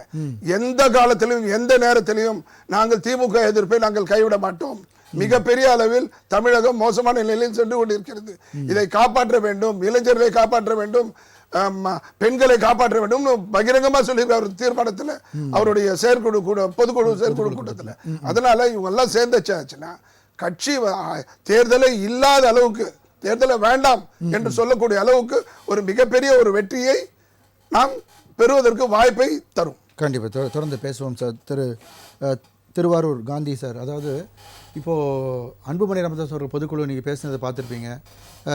Speaker 3: எந்த காலத்திலும் எந்த நேரத்திலையும் நாங்கள் திமுக எதிர்ப்பை நாங்கள் கைவிட மாட்டோம். மிகப்பெரிய அளவில் தமிழகம் மோசமான நிலையில் சென்று கொண்டிருக்கிறது. இதை காப்பாற்ற வேண்டும், இளைஞர்களை காப்பாற்ற வேண்டும், பெண்களை காப்பாற்ற வேண்டும் பகிரங்கமா சொல்லியிருக்காரு தீர்மானத்தில், அவருடைய செயற்குழு பொதுக்குழு செயற்குழு கூட்டத்தில். அதனால இவங்க எல்லாம் சேர்ந்துச்சாச்சுன்னா கட்சி தேர்தலை இல்லாத அளவுக்கு, தேர்தலை வேண்டாம் என்று சொல்லக்கூடிய அளவுக்கு ஒரு மிகப்பெரிய ஒரு வெற்றியை நாம் பெறுவதற்கு வாய்ப்பை தரும்.
Speaker 1: கண்டிப்பாக தொடர்ந்து பேசுவோம் சார். திருவாரூர் காந்தி சார், அதாவது இப்போது அன்புமணி ராமதாஸ் அவர்கள் பொதுக்குழு நீங்கள் பேசுனதை பார்த்துருப்பீங்க.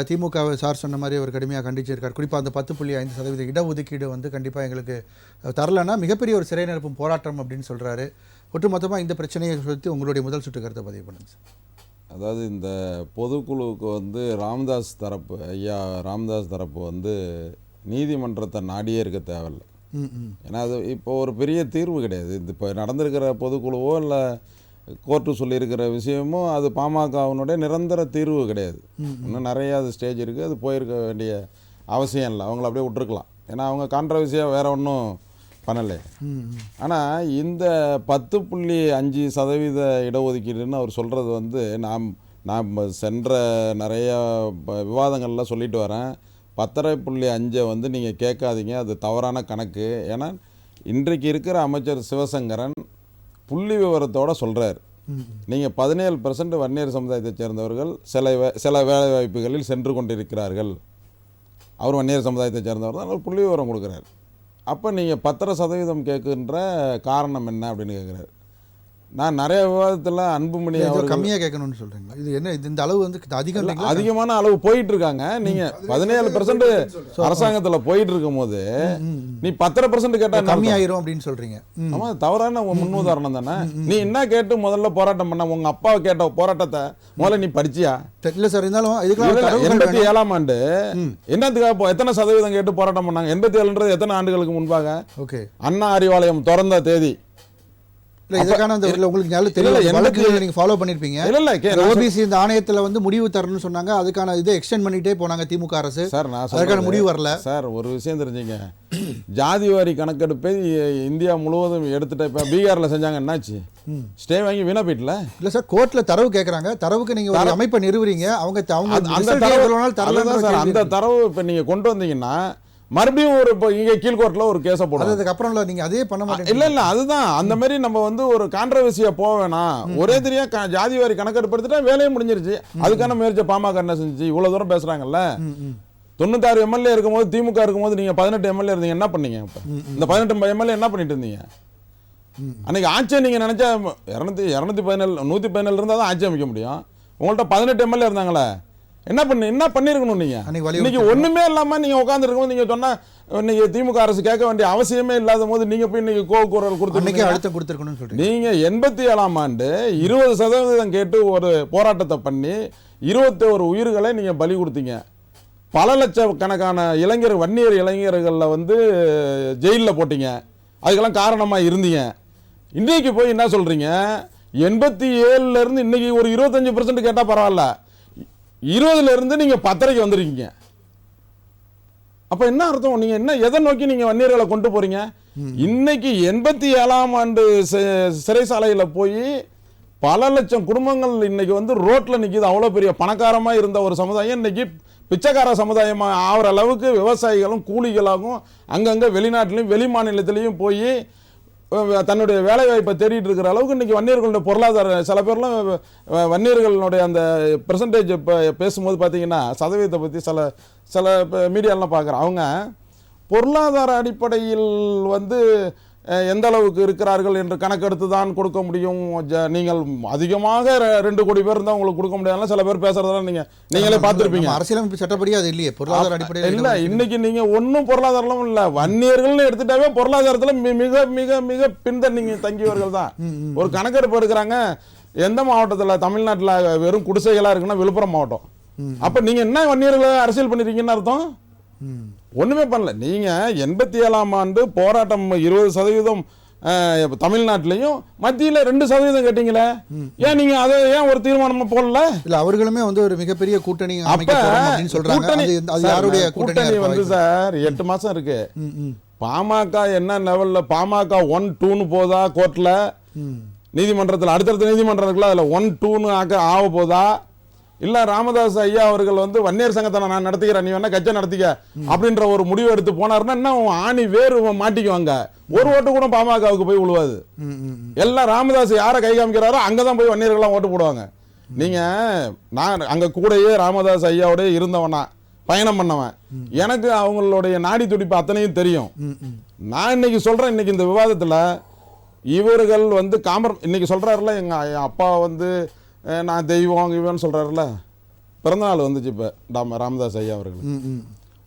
Speaker 1: திமுகவை சார் சொன்ன மாதிரி அவர் கடுமையாக கண்டிச்சிருக்கார். குறிப்பாக அந்த 10.5% இடஒதுக்கீடு வந்து கண்டிப்பாக எங்களுக்கு தரலைன்னா மிகப்பெரிய ஒரு சிறை நிரப்பும் போராட்டம் அப்படின்னு சொல்கிறாரு. ஒட்டுமொத்தமாக இந்த பிரச்சனையை குறித்து உங்களுடைய முதல் சுட்டு கருத்தை பதிவு பண்ணுங்க சார்.
Speaker 4: அதாவது இந்த பொதுக்குழுவுக்கு வந்து ஐயா ராமதாஸ் தரப்பு வந்து நீதிமன்றத்தை நாடியே இருக்க தேவையில்லை. ஏன்னா அது இப்போ ஒரு பெரிய தீர்வு கிடையாது. இது இப்போ நடந்திருக்கிற பொதுக்குழுவோ இல்லை கோர்ட்டு சொல்லியிருக்கிற விஷயமோ அது பாமகவினுடைய நிரந்தர தீர்வு கிடையாது. இன்னும் நிறையா அது ஸ்டேஜ் இருக்குது, அது போயிருக்க வேண்டிய அவசியம் இல்லை. அவங்கள அப்படியே விட்டுருக்கலாம், ஏன்னா அவங்க கான்ட்ரவர்சியாக வேறு ஒன்றும் பண்ணலை. ஆனால் இந்த 10.5% இடஒதுக்கீடுன்னு அவர் சொல்கிறது வந்து நான் சென்ற நிறைய விவாதங்களில் சொல்லிட்டு வரேன். 10.5 வந்து நீங்கள் கேட்காதீங்க, அது தவறான கணக்கு. ஏன்னா இன்றைக்கு இருக்கிற அமைச்சர் சிவசங்கரன் புள்ளி விவரத்தோடு சொல்கிறார், நீங்கள் 17% வன்னியர் சமுதாயத்தை சேர்ந்தவர்கள் சில வேலை வாய்ப்புகளில் சென்று கொண்டிருக்கிறார்கள். அவர் வன்னியர் சமுதாயத்தை சேர்ந்தவர் தான், அவர் புள்ளி விவரம் கொடுக்குறார். அப்போ நீங்கள் 10% கேட்குன்ற காரணம் என்ன அப்படின்னு கேட்குறாரு. நான் நிறைய விவாதத்தில் அன்புமணி அவர்
Speaker 1: கம்மியாக கேட்கணும்னு சொல்கிறீங்களா? இது என்ன இந்த அளவு வந்து
Speaker 4: அதிகமான அளவு போயிட்டு இருக்காங்க. நீங்கள் 17% அரசாங்கத்தில் போயிட்டு இருக்கும் போது நீ 10% கேட்டால்
Speaker 1: கம்மியாயிரும் அப்படின்னு சொல்கிறீங்க.
Speaker 4: ஆமாம், தவறான முன்னுதாரணம் தானே. நீ என்ன கேட்டு முதல்ல போராட்டம் பண்ண? உங்கள் அப்பாவை கேட்ட போராட்டத்தை முதல்ல நீ படிச்சியா?
Speaker 1: இல்லை சார், இருந்தாலும்
Speaker 4: 87ஆம் ஆண்டு என்னத்துக்காக எத்தனை சதவீதம் கேட்டு போராட்டம் பண்ணாங்க? 87ன்றது எத்தனை ஆண்டுகளுக்கு முன்பாக?
Speaker 1: ஓகே,
Speaker 4: அண்ணா அறிவாலயம் திறந்த தேதி.
Speaker 1: உங்களுக்கு நீங்க ஃபாலோ பண்ணிருப்பீங்க. ஓபிசி இந்த ஆணையத்துல வந்து முடிவு தரணும்னு சொன்னாங்க, அதுக்கான இதை எக்ஸ்டெண்ட் பண்ணிட்டே போனாங்க திமுக அரசு.
Speaker 4: சார் நான்
Speaker 1: அதுக்கான முடிவு வரல
Speaker 4: சார். ஒரு விஷயம் தெரிஞ்சுங்க, ஜாதிவாரி கணக்கெடுப்பை இந்தியா முழுவதும் எடுத்துட்டு இப்ப பீகார்ல செஞ்சாங்க, என்னாச்சு? ஸ்டே வாங்கி வீணா போயிட்டல.
Speaker 1: இல்ல சார், கோர்ட்ல தரவு கேக்குறாங்க, தரவுக்கு நீங்க ஒரு அமைப்பை நிறுவுறீங்க, அவங்க
Speaker 4: அந்த தரவு இப்ப நீங்க கொண்டு வந்தீங்கன்னா மறுபடியும் ஒரு இங்க கீழ்கோர்ட்ல ஒரு கேஸ போடுறது.
Speaker 1: அதுக்கப்புறம் நீங்க அதே பண்ண மாட்டீங்க.
Speaker 4: இல்ல அதுதான் அந்த மாதிரி நம்ம வந்து ஒரு கான்ட்ரவர்சியா போக வேணாம். ஒரே தெரியா ஜாதிவாரி கணக்கெடுப்படுத்திட்டா வேலையை முடிஞ்சிருச்சு. அதுக்கான முயற்சி பாமக என்ன செஞ்சு இவ்வளவு தூரம் பேசுறாங்கல்ல. 96 எம்எல்ஏ இருக்கும்போது திமுக இருக்கும்போது நீங்க 18 எம்எல்ஏ இருந்தீங்க, என்ன பண்ணீங்க? இந்த 18 எம்எல்ஏ என்ன பண்ணிட்டு இருந்தீங்க? அன்னைக்கு ஆட்சியை நீங்கள் நினச்சா 217 117 இருந்தால் தான் ஆட்சி அமைக்க முடியும். உங்கள்கிட்ட 18 எம்எல்ஏ இருந்தாங்களே, என்ன பண்ணியிருக்கணும் நீங்கள்? இன்னைக்கு ஒன்றுமே இல்லாமல் நீங்கள் உட்காந்துருக்கோம். நீங்கள் சொன்னால் இன்னைக்கு திமுக அரசு கேட்க வேண்டிய அவசியமே இல்லாத போது நீங்கள் போய் இன்னைக்கு கோவக்குரல் கொடுத்து
Speaker 1: அழுத்தம் கொடுத்துருக்கணும்னு சொல்றீங்க.
Speaker 4: நீங்கள் 87ஆம் ஆண்டு 20% கேட்டு ஒரு போராட்டத்தை பண்ணி 21 உயிர்களை நீங்கள் பலி கொடுத்தீங்க. பல லட்சக்கணக்கான வன்னியர் இளைஞர்களில் வந்து ஜெயிலில் போட்டீங்க. அதுக்கெல்லாம் காரணமாக இருந்தீங்க. இன்றைக்கு போய் என்ன சொல்கிறீங்க? 87லேருந்து இன்னைக்கு ஒரு 25% கேட்டால் பரவாயில்ல, 20லேருந்து நீங்கள் 10க்கு வந்துருக்கீங்க. அப்போ என்ன அர்த்தம்? நீங்கள் என்ன எதை நோக்கி நீங்கள் வன்னியர்களை கொண்டு போகிறீங்க? இன்னைக்கு 87ஆம் ஆண்டு சிறைசாலையில் போய் பல லட்சம் குடும்பங்கள் இன்னைக்கு வந்து ரோட்டில் நிற்கிது. அவ்வளோ பெரிய பணக்காரமாக இருந்த ஒரு சமுதாயம் இன்னைக்கு பிச்சைக்கார சமுதாயமாக ஆகிற அளவுக்கு விவசாயிகளும் கூலிகளாகவும் அங்கங்கே வெளிநாட்டிலையும் வெளி மாநிலத்திலையும் போய் தன்னுடைய வேலைவாய்ப்பை தேடிட்டு இருக்கிற அளவுக்கு இன்றைக்கி வன்னியர்களுடைய பொருளாதார சில பேர்லாம் வன்னியர்களுடைய அந்த பெர்சன்டேஜ் பேசும்போது பார்த்தீங்கன்னா சதவீதத்தை பற்றி சில மீடியாலாம் பார்க்குறேன். அவங்க பொருளாதார அடிப்படையில் வந்து எந்த அளவுக்கு இருக்கிறார்கள் என்று கணக்கெடுத்து தான் கொடுக்க முடியும். நீங்கள் அதிகமாக 2 கோடி பேர் இருந்தால் உங்களுக்கு கொடுக்க முடியாதுலாம் சில பேர் பேசுறதெல்லாம் நீங்களே பார்த்துருப்பீங்க.
Speaker 1: அரசியலமைப்பு சட்டப்படி அது இல்லையே, பொருளாதார அடிப்படையில்
Speaker 4: இல்லை. இன்னைக்கு நீங்கள் ஒன்றும் பொருளாதாரம் இல்லை, வன்னியர்கள்னு எடுத்துட்டாவே பொருளாதாரத்தில் மிக மிக மிக தங்கியவர்கள் தான். ஒரு கணக்கெடுப்பு எடுக்கிறாங்க, எந்த மாவட்டத்தில் தமிழ்நாட்டில் வெறும் குடிசைகளாக இருக்குன்னா விழுப்புரம் மாவட்டம். அப்போ நீங்கள் என்ன வன்னியர்களை அரசியல் பண்ணிருக்கீங்கன்னு அர்த்தம்? ஒன்றுமே பண்ணல. நீங்கள் 87ஆம் ஆண்டு போராட்டம் 20% தமிழ்நாட்டிலையும் மத்தியில் 2% கேட்டீங்களே, ஏன் நீங்கள் அதை ஏன் ஒரு தீர்மானமாக போடல?
Speaker 1: இல்லை, அவர்களுமே வந்து ஒரு மிகப்பெரிய கூட்டணி
Speaker 4: கூட்டணி வந்து சார் 8 மாதம் இருக்கு. பாமக என்ன லெவலில் பாமக 1, 2ன்னு போதா கோர்ட்டில் நீதிமன்றத்தில், அடுத்தடுத்த நீதிமன்றம் இருக்குல்ல, அதில் 1, 2ன்னு ஆக போதா? இல்லை ராமதாஸ் ஐயா அவர்கள் வந்து வன்னியர் சங்கத்தை நான் நடத்திக்கிறேன், நீ வேணா கட்சி நடத்திக்க அப்படின்ற ஒரு முடிவு எடுத்து போனாருன்னா என்ன ஆணி வேறு மாட்டிக்குவாங்க. ஒரு ஓட்டு கூட பாமகவுக்கு போய் விழுவாது. எல்லாம் ராமதாஸ் யாரை கை காமிக்கிறாரோ அங்கதான் போய் வன்னியர்கள்லாம் ஓட்டு போடுவாங்க. நீங்க நான் அங்க கூடயே ராமதாஸ் ஐயாவோடய இருந்தவனா, பயணம் பண்ணவன், எனக்கு அவங்களுடைய நாடி துடிப்பு அத்தனையும் தெரியும். நான் இன்னைக்கு சொல்றேன், இன்னைக்கு இந்த விவாதத்துல இவர்கள் வந்து இன்னைக்கு சொல்றாருல, எங்க அப்பா வந்து நான் தெய்வம் இவன்னு சொல்றாருல, பிறந்தநாள் வந்துச்சு இப்போ ராமதாஸ் ஐயா அவர்கள்.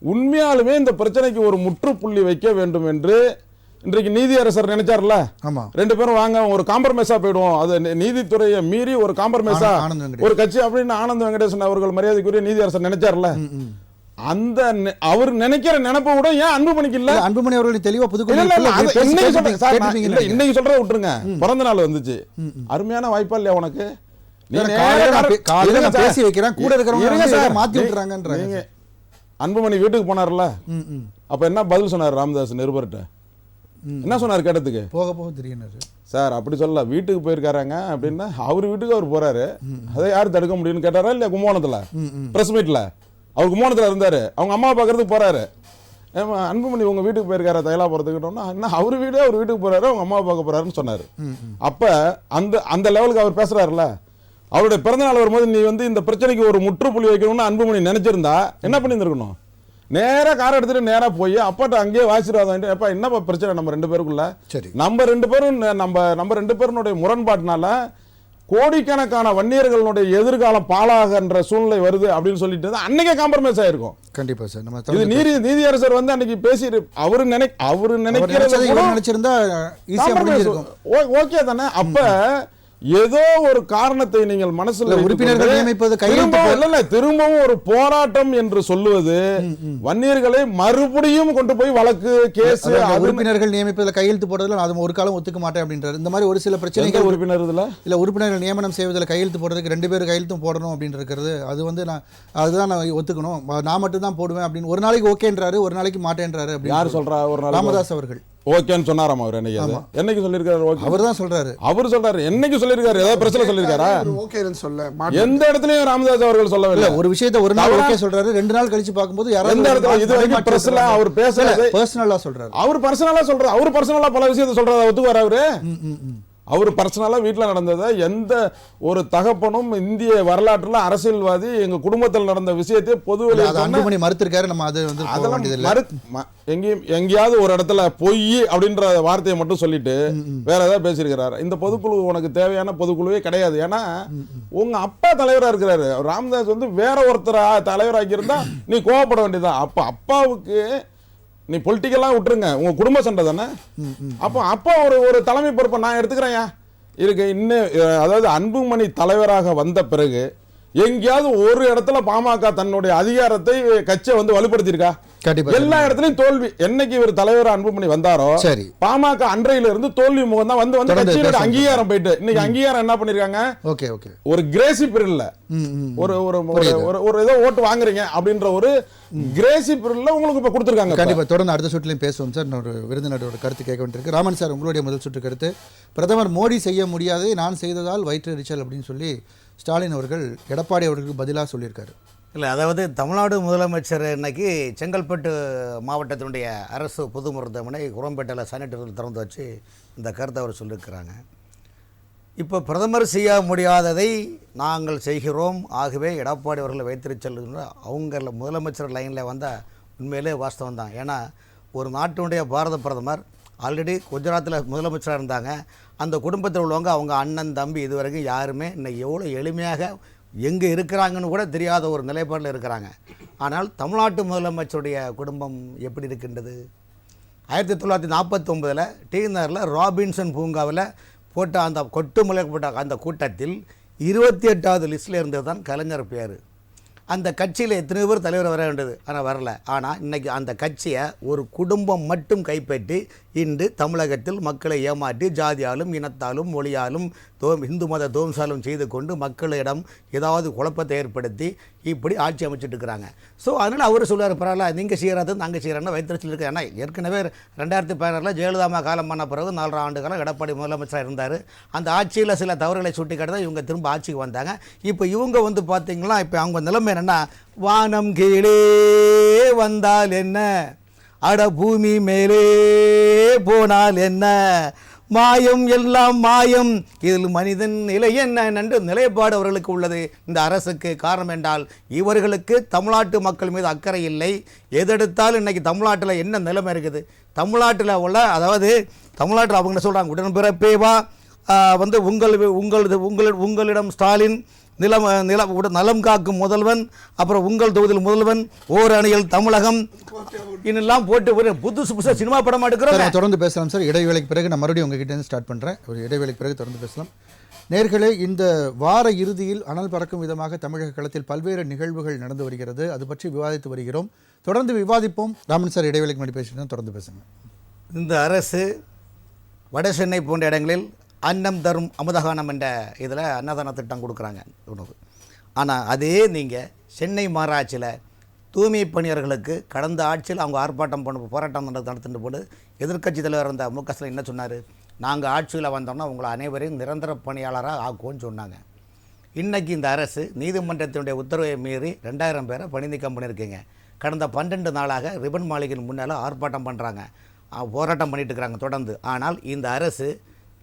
Speaker 4: உண்மையாலுமே இந்த பிரச்சனைக்கு ஒரு முற்றுப்புள்ளி வைக்க வேண்டும் என்று இன்றைக்கு நீதியரசர் நினைச்சார்ல, 2 பேரும் வாங்க ஒரு காம்ப்ரமைஸா போயிடுவோம், அது நீதித்துறையை மீறி ஒரு காம்ப்ரமைஸா ஒரு கட்சி அப்படின்னு ஆனந்த் வெங்கடேசன் அவர்கள் மரியாதைக்குரிய நீதியரசர் நினைச்சார்ல, அந்த அவர் நினைக்கிற நினைப்பை கூட ஏன் அன்புமணிக்கு இல்ல?
Speaker 1: அன்புமணி அவர்கள் தெளிவா
Speaker 4: இன்னைக்கு சொல்றத விட்டுருங்க, பிறந்த நாள் வந்துச்சு, அருமையான வாய்ப்பா இல்லையா உனக்கு? அன்புமணி வீட்டுக்கு போனார்ல, அப்ப என்ன பதில் சொன்னார் ராமதாஸ் நிருபர்கிட்ட? என்ன சொன்னார் கேட்டதுக்கு?
Speaker 1: போக போக தெரியும்
Speaker 4: சார் அப்படி சொல்லல, வீட்டுக்கு போயிருக்காங்க அப்படின்னா அவர் வீட்டுக்கு அவர் போறாரு, அதை யாரு தடுக்க முடியும்னு கேட்டாரா இல்லையா? கும்போணத்துல பிரஸ் மீட்ல அவர் கும்போணத்துல இருந்தாரு, அவங்க அம்மா பாக்குறதுக்கு போறாரு. அன்புமணி உங்க வீட்டுக்கு போயிருக்காரு தைலாபுரத்துக்கிட்டோம்னா என்ன அவர் வீட்டுக்கு போறாரு, அவங்க அம்மா பார்க்க போறாருன்னு சொன்னாரு. அப்ப அந்த லெவலுக்கு அவர் பேசுறாருல, அவருடைய பிறந்தநாள் வரும்போது நீ வந்து இந்த பிரச்சனைக்கு ஒரு முற்றுப்புள்ளி வைக்கணும்னு அன்புமணி நினைச்சிருந்தா என்ன பண்ணியிருந்திருக்கணும்? நேரா கார் எடுத்துட்டு நேரா போய் அப்பாட்ட அங்கேயே ஆசீர்வாதம், அப்பா என்னப்பா பிரச்சனை நம்ம 2 பேருக்குள்ள, நம்ம 2 பேரும் நம்ம 2 பேருடைய முரண்பாட்டினால கோடிக்கணக்கான வன்னியர்களுடைய எதிர்காலம் பாழாகன்ற சூழ்நிலை வருது அப்படின்னு சொல்லிட்டு அன்னைக்கே காம்ப்ரமைஸ் ஆயிருக்கும்.
Speaker 1: கண்டிப்பா சார்.
Speaker 4: இது நீதியரசர் வந்து அன்னைக்கு பேசி அவரு
Speaker 1: நினைச்சிருந்தா
Speaker 4: ஓகே தானே? அப்ப ஏதோ ஒரு காரணத்தை நீங்கள் மனசுல
Speaker 1: உறுப்பினர்கள் நியமிப்பது
Speaker 4: திரும்பவும் ஒரு போராட்டம் என்று சொல்லுவது வன்னியர்களை மறுபடியும் கொண்டு போய் வழக்கு கேஸ்,
Speaker 1: உறுப்பினர்கள் நியமிப்பதில் கையெழுத்து போடுறதுல அது ஒரு காலம் ஒத்துக்க மாட்டேன் அப்படின்றாரு. இந்த மாதிரி ஒரு சில பிரச்சனைகள் உறுப்பினர்கள் நியமனம் செய்வதில் கையெழுத்து போடுறதுக்கு 2 பேர் கையெழுத்தும் போடணும் அப்படின்னு இருக்கிறது, அது வந்து அதுதான் நான் ஒத்துக்கணும், நான் மட்டும் தான் போடுவேன் அப்படின்னு. ஒரு நாளைக்கு ஓகேன்றாரு, ஒரு நாளைக்கு மாட்டேன்றாரு. யார் சொல்றா? ஒரு நாள் ராமதாஸ் அவர்கள்
Speaker 4: ஓகேன்னு சொன்னாராம். அவர் என்னைக்கு சொல்லிருக்காரு?
Speaker 1: அவர் தான் சொல்றாரு.
Speaker 4: அவர் சொல்றாரு. என்னைக்கு சொல்லிருக்காரு? ஏதாவது பிரச்சனை சொல்லிருக்காரா?
Speaker 3: ஓகேன்னு சொல்ல
Speaker 4: எந்த இடத்துலயும் ராமதாஸ் அவர்கள் சொல்லவில்லை.
Speaker 1: ஒரு விஷயத்தை ஒரு நாள் ஓகே சொல்றாரு, 2 நாள் கழிச்சு பார்க்கும்போது யாராவது
Speaker 4: எந்த இடத்துல இது வரைக்கும் பிரஸ்ல அவர் பேசல,
Speaker 1: பர்சனலா சொல்றாரு.
Speaker 4: அவர் பர்சனலா சொல்றாரு. அவர் பர்சனலா பல விஷயத்தை சொல்றாரு. ஒத்துக்குவார் அவரு? அவர் பர்சனலாக வீட்டில் நடந்ததை எந்த ஒரு தகப்பனும் இந்திய வரலாற்றில் அரசியல்வாதி எங்கள் குடும்பத்தில் நடந்த விஷயத்தை பொதுவெளியில்
Speaker 1: அன்புமணி மறுத்திருக்காரு. நம்ம அது வந்து
Speaker 4: அதெல்லாம் எங்கேயாவது ஒரு இடத்துல பொய் அப்படின்ற வார்த்தையை மட்டும் சொல்லிட்டு வேற ஏதாவது பேசியிருக்கிறாரு. இந்த பொதுக்குழு உனக்கு தேவையான பொதுக்குழுவே கிடையாது. ஏன்னா உங்க அப்பா தலைவராக இருக்கிறாரு. ராமதாஸ் வந்து வேற ஒருத்தர் தலைவராக்கி இருந்தா நீ கோவப்பட வேண்டியதுதான். அப்ப அப்பாவுக்கு நீ பொலிட்டிக்கலாக விட்டுருங்க, உங்க குடும்ப சண்டை தானே. அப்போ அப்பா ஒரு தலைமை பொறுப்பை நான் எடுத்துக்கிறேன் இருக்கு. இன்னும் அதாவது அன்புமணி தலைவராக வந்த பிறகு எங்கேயாவது ஒரு இடத்துல பாமக தன்னுடைய அதிகாரத்தை கட்சியை வந்து வலுப்படுத்தியிருக்கா? எல்லா இடத்துலயும் தோல்வி. என்னைக்கு இவர் தலைவர் அன்புமணி வந்தாரோ பாமக அன்றையில இருந்து தோல்வி முகம் தான் வந்து கட்சியோட அங்கீகாரம் போயிட்டு இன்னைக்கு அங்கீகாரம் என்ன பண்ணிருக்காங்க? ஒரு கிரேசி பீரியட்ல ஒரு ஏதோ ஓட்டு வாங்குறீங்க அப்படின்ற ஒரு கிரேசி பீரியட்ல உங்களுக்கு இப்ப கொடுத்துருக்காங்க.
Speaker 1: கண்டிப்பா தொடர்ந்து அடுத்த சுற்றுலையும் பேசுவோம் சார். ஒரு விருந்தினரோட கருத்து கேட்க வேண்டியிருக்கு. ராமன் சார், உங்களுடைய முதல் சுற்று கருத்து. பிரதமர் மோடி செய்ய முடியாதே நான் செய்ததால் வயிற்றெரிச்சல் அப்படின்னு சொல்லி ஸ்டாலின் அவர்கள் எடப்பாடி அவர்களுக்கு பதிலாக சொல்லியிருக்காரு.
Speaker 5: இல்லை, அதாவது தமிழ்நாடு முதலமைச்சர் இன்னைக்கு செங்கல்பட்டு மாவட்டத்தினுடைய அரசு பொது மருத்துவமனை குரம்பேட்டையில் சானிட்டரியில் திறந்து வச்சு இந்த கருத்தை அவர் சொல்லியிருக்கிறாங்க. இப்போ பிரதமர் செய்ய முடியாததை நாங்கள் செய்கிறோம், ஆகவே எடப்பாடி அவர்களை வைத்திருச்சல் அவங்க முதலமைச்சர் லைனில் வந்தால் உண்மையிலே வாஸ்தவம் தான். ஏன்னா ஒரு நாட்டினுடைய பாரத பிரதமர் ஆல்ரெடி குஜராத்தில் முதலமைச்சராக இருந்தாங்க. அந்த குடும்பத்தில் உள்ளவங்க அவங்க அண்ணன் தம்பி இதுவரைக்கும் யாருமே இன்னைக்கு எவ்வளோ எளிமையாக எங்கே இருக்கிறாங்கன்னு கூட தெரியாத ஒரு நிலைப்பாடில் இருக்கிறாங்க. ஆனால் தமிழ்நாட்டு முதலமைச்சருடைய குடும்பம் எப்படி இருக்கின்றது? 1949 டி நகரில் ராபின்சன் பூங்காவில் போட்ட அந்த கொட்டுமலை போட்ட அந்த கூட்டத்தில் 28வது லிஸ்ட்டில் இருந்தது தான் கலைஞர் பேர். அந்த கட்சியில் எத்தனை பேர் தலைவர் வர வேண்டியது, ஆனால் வரல. ஆனால் இன்றைக்கி அந்த கட்சியை ஒரு குடும்பம் மட்டும் கைப்பற்றி இன்று தமிழகத்தில் மக்களை ஏமாற்றி ஜாதியாலும் இனத்தாலும் மொழியாலும் இந்து மத தோம்சாலும் செய்து கொண்டு மக்களிடம் ஏதாவது குழப்பத்தை ஏற்படுத்தி இப்படி ஆட்சி அமைச்சிட்டு இருக்கிறாங்க. ஸோ அதனால் அவர் சொல்லுவார், பரவாயில்ல நீங்கள் செய்கிறது நாங்கள் செய்கிறோன்னா வைத்திருச்சில் இருக்குது. ஏன்னா ஏற்கனவே 2016 ஜெயலலிதா காலமான பிறகு 4 ஆண்டு காலம் எடப்பாடி முதலமைச்சராக இருந்தார். அந்த ஆட்சியில் சில தவறுகளை சுட்டி காட்டி தான் இவங்க திரும்ப ஆட்சிக்கு வந்தாங்க. இப்போ இவங்க வந்து பார்த்திங்கன்னா இப்போ அவங்க நிலைமை என்னென்னா, வானம் கீழே வந்தால் என்ன, அட பூமி மேலே போனால் என்ன, மாயம் எல்லாம் மாயம், இதில் மனிதன் நிலை என்ன என்று நிலைப்பாடு அவர்களுக்கு உள்ளது. இந்த அரசுக்கு காரணம் என்றால் இவர்களுக்கு தமிழ்நாட்டு மக்கள் மீது அக்கறை இல்லை. எதெடுத்தாலும் இன்றைக்கி தமிழ்நாட்டில் என்ன நிலைமை இருக்குது, தமிழ்நாட்டில் உள்ள அதாவது தமிழ்நாட்டில் அவங்க சொல்கிறாங்க, உடன்பிறப்பே வா வந்து உங்களிடம் ஸ்டாலின் நலம் காக்கும் முதல்வன், அப்புறம் உங்கள் தொகுதியில் முதல்வன், ஓர் அணியில் தமிழகம் இன்னெல்லாம் போட்டு ஒரு புதுசு சினிமா படம் எடுக்கிறோம்.
Speaker 1: தொடர்ந்து பேசலாம் சார். இடைவேளைக்கு பிறகு நான் மறுபடியும் உங்ககிட்ட இருந்து ஸ்டார்ட் பண்ணுறேன். ஒரு இடைவேளைக்கு பிறகு தொடர்ந்து பேசலாம். நேர்களே, இந்த வார இறுதியில் அனல் பறக்கும் விதமாக தமிழக களத்தில் பல்வேறு நிகழ்வுகள் நடந்து வருகிறது. அது பற்றி விவாதித்து வருகிறோம். தொடர்ந்து விவாதிப்போம். ராமன் சார் இடைவேளைக்கு முன்னாடி பேசிட்டு தொடர்ந்து பேசுங்க.
Speaker 5: இந்த அரசு வட சென்னை போன்ற இடங்களில் அன்னம் தரும் அமுதகானம் என்ற இதில் அன்னதான திட்டம் கொடுக்குறாங்க உணவு. ஆனால் அதே நீங்கள் சென்னை மாநகராட்சியில் தூய்மை பணியாளர்களுக்கு கடந்த ஆட்சியில் அவங்க போராட்டம் நடத்திட்டு போது எதிர்க்கட்சி தலைவர் இருந்த மு க ஸ்டாலின் என்ன சொன்னார், நாங்கள் ஆட்சியில் வந்தோம்னா உங்களை அனைவரையும் நிரந்தர பணியாளராக ஆக்குவோன்னு சொன்னாங்க. இன்றைக்கி இந்த அரசு நீதிமன்றத்தினுடைய உத்தரவை மீறி 2000 பேரை பணி நீக்கம் பண்ணியிருக்கீங்க. கடந்த 12 நாளாக ரிபன் மாளிகையின் முன்னால் ஆர்ப்பாட்டம் பண்ணுறாங்க, போராட்டம் பண்ணிட்டு இருக்கிறாங்க தொடர்ந்து. ஆனால் இந்த அரசு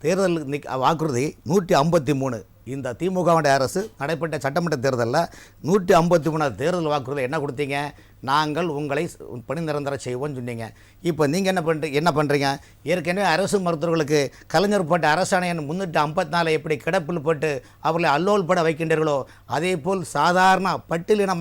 Speaker 5: தேர்தல் வாக்குறுதி 153, இந்த திமுகவுடைய அரசு நடைபெற்ற சட்டமன்ற தேர்தலில் 153 தேர்தல் வாக்குறுதி என்ன கொடுத்தீங்க, நாங்கள் உங்களை பணி நிரந்தரம் செய்வோம்னு சொன்னீங்க. இப்போ நீங்கள் என்ன பண்ணுறீங்க, ஏற்கனவே அரசு மருத்துவர்களுக்கு கலைஞர் போட்ட அரசாணை 354 எப்படி கிடப்பில் போட்டு அவர்களை அல்லோல் பட வைக்கின்றீர்களோ, அதே போல் சாதாரண பட்டியலின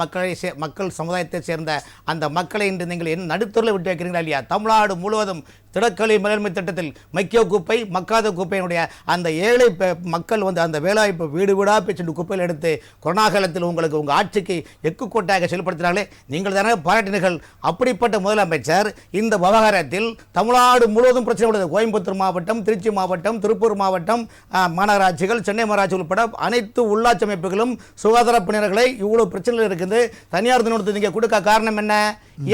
Speaker 5: மக்கள் சமுதாயத்தை சேர்ந்த அந்த மக்களை இன்று நீங்கள் என்ன நடுத்தூரில் விட்டு வைக்கிறீங்களா இல்லையா? தமிழ்நாடு முழுவதும் திடக்கழிவு மேலாண்மை திட்டத்தில் மக்கிய குப்பை மக்காத குப்பையினுடைய அந்த ஏழை மக்கள் வந்து அந்த வேலைவாய்ப்பு வீடு வீடாக பேச்சு குப்பையில் எடுத்து கொரோனா காலத்தில் உங்களுக்கு உங்கள் ஆட்சிக்கு எக்கு கோட்டாக செயல்படுத்தினாலே நீங்கள் தானே பாராட்டினீர்கள். அப்படிப்பட்ட முதலமைச்சர் இந்த விவகாரத்தில் தமிழ்நாடு முழுவதும் பிரச்சனை உள்ளது. கோயம்புத்தூர் மாவட்டம், திருச்சி மாவட்டம், திருப்பூர் மாவட்டம் மாநகராட்சிகள், சென்னை மாநகராட்சி உட்பட அனைத்து உள்ளாட்சி அமைப்புகளும் சுகாதார பணியாளர்களை இவ்வளோ பிரச்சனைகள் இருக்குது. தனியார் நிறுவனத்தை நீங்கள் கொடுக்க காரணம் என்ன,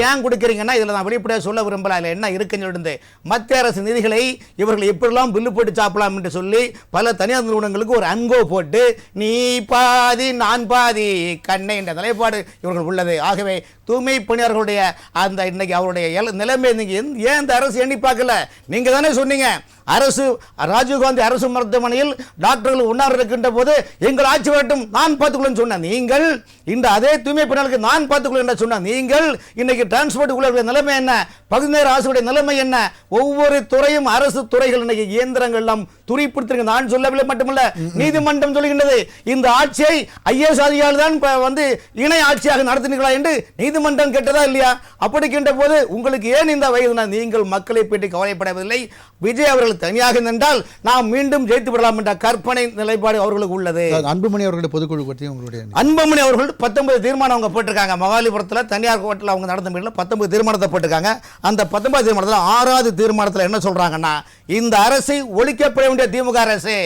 Speaker 5: ஏன் கொடுக்குறீங்கன்னா இதில் நான் வெளிப்படையாக சொல்ல விரும்பல, அதில் என்ன இருக்குன்னு சொல்லிட்டு மத்திய அரசு நிதிகளை இவர்கள் எப்படிலாம் பில்லு போட்டு சாப்பிடலாம் என்று சொல்லி பல தனியார் நிறுவனங்களுக்கு ஒரு அன்கோ போட்டு நீ பாதி நான் பாதி கண்ணை என்ற நிலைப்பாடு இவர்கள் உள்ளது. ஆகவே தூய்மை பணியாளர்களுடைய அந்த இன்னைக்கு அவருடைய நிலைமை நீங்கள் ஏன் இந்த அரசு எண்ணி பார்க்கல? நீங்கள் தானே சொன்னீங்க அரசு ராஜீவ்காந்தி அரசு மருத்துவமனையில் டாக்டர்கள் உண்ணாவிரதம் இருக்கின்ற போது எங்கள் ஆட்சி வரட்டும் நான் பார்த்துக்கொள்ளேன்னு சொன்ன நீங்கள், இந்த அதே தூய்மை பணியாளருக்கு நான் பார்த்துக்கொள்ள என்று சொன்ன நீங்கள், இன்னைக்கு டிரான்ஸ்போர்ட் ஊழியர்களுடைய நிலைமை என்ன, பகுதி நேர ஆசிரியருடைய நிலைமை என்ன, ஒவ்வொரு துறையும் அரசு துறைகள் இன்னைக்கு இயந்திரங்கள் எல்லாம் துரிப்பிடித்திருக்கு. நான் சொல்லவில்லை மட்டுமல்ல, நீதிமன்றம் சொல்கின்றது இந்த ஆட்சியை ஐஏஎஸ் அதிகாரிகள் தான் வந்து இணை ஆட்சியாக நடத்தினீர்களா என்று நீதிமன்றம் கேட்டதா இல்லையா? அப்படி கேட்ட போது உங்களுக்கு ஏன் இந்த வயது? நீங்கள் மக்களை பற்றி கவலைப்படவில்லை. விஜய் அவர்கள் தனியாக நின்றால் நாம் மீண்டும் ஜெயித்து விடலாம் என்ற கற்பனை நிலைப்பாடு அவர்களுக்கு உள்ளது.
Speaker 1: அன்புமணி அவர்களுடைய பொதுக்குழு பற்றி உங்களுடைய
Speaker 5: அன்புமணி அவர்கள் 19 தீர்மானம் அவங்க போட்டிருக்காங்க. மகாலிபுரத்தில் தனியார் கோட்டில் அவங்க நடந்த மீட்டில் 19 தீர்மானத்தை போட்டிருக்காங்க. அந்த 19 தீர்மானத்தில் 6வது தீர்மானத்தில் என்ன சொல்றாங்கன்னா, இந்த அரசை ஒழிக்கப்பட வேண்டிய திமுக அரசு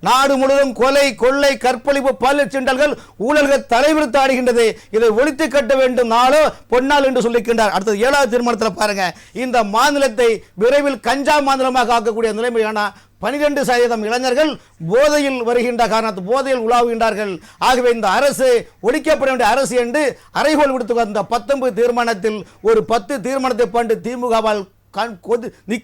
Speaker 5: நாடு முழுவதும் கொலை, கொள்ளை, கற்பழிப்பு, பாலியல் சீண்டல்கள், ஊழல்கள் தலைவிரித்து ஆடுகின்றது. இதை ஒழித்து கட்ட வேண்டும், நாளோ பொன்னாள் என்று சொல்லிக்கின்றார். அடுத்தது 7வது தீர்மானத்தில் பாருங்க, இந்த மாநிலத்தை விரைவில் கஞ்சா மாநிலமாக ஆக்கக்கூடிய நிலைமையான 12% இளைஞர்கள் போதையில் வருகின்ற காரணத்து போதையில் உலாவுகின்றார்கள். ஆகவே இந்த அரசு ஒழிக்கப்பட வேண்டிய அரசு என்று அறைகோல் விடுத்து வந்த 19 தீர்மானத்தில் ஒரு 10 தீர்மானத்தை பண்டு திமுகவால்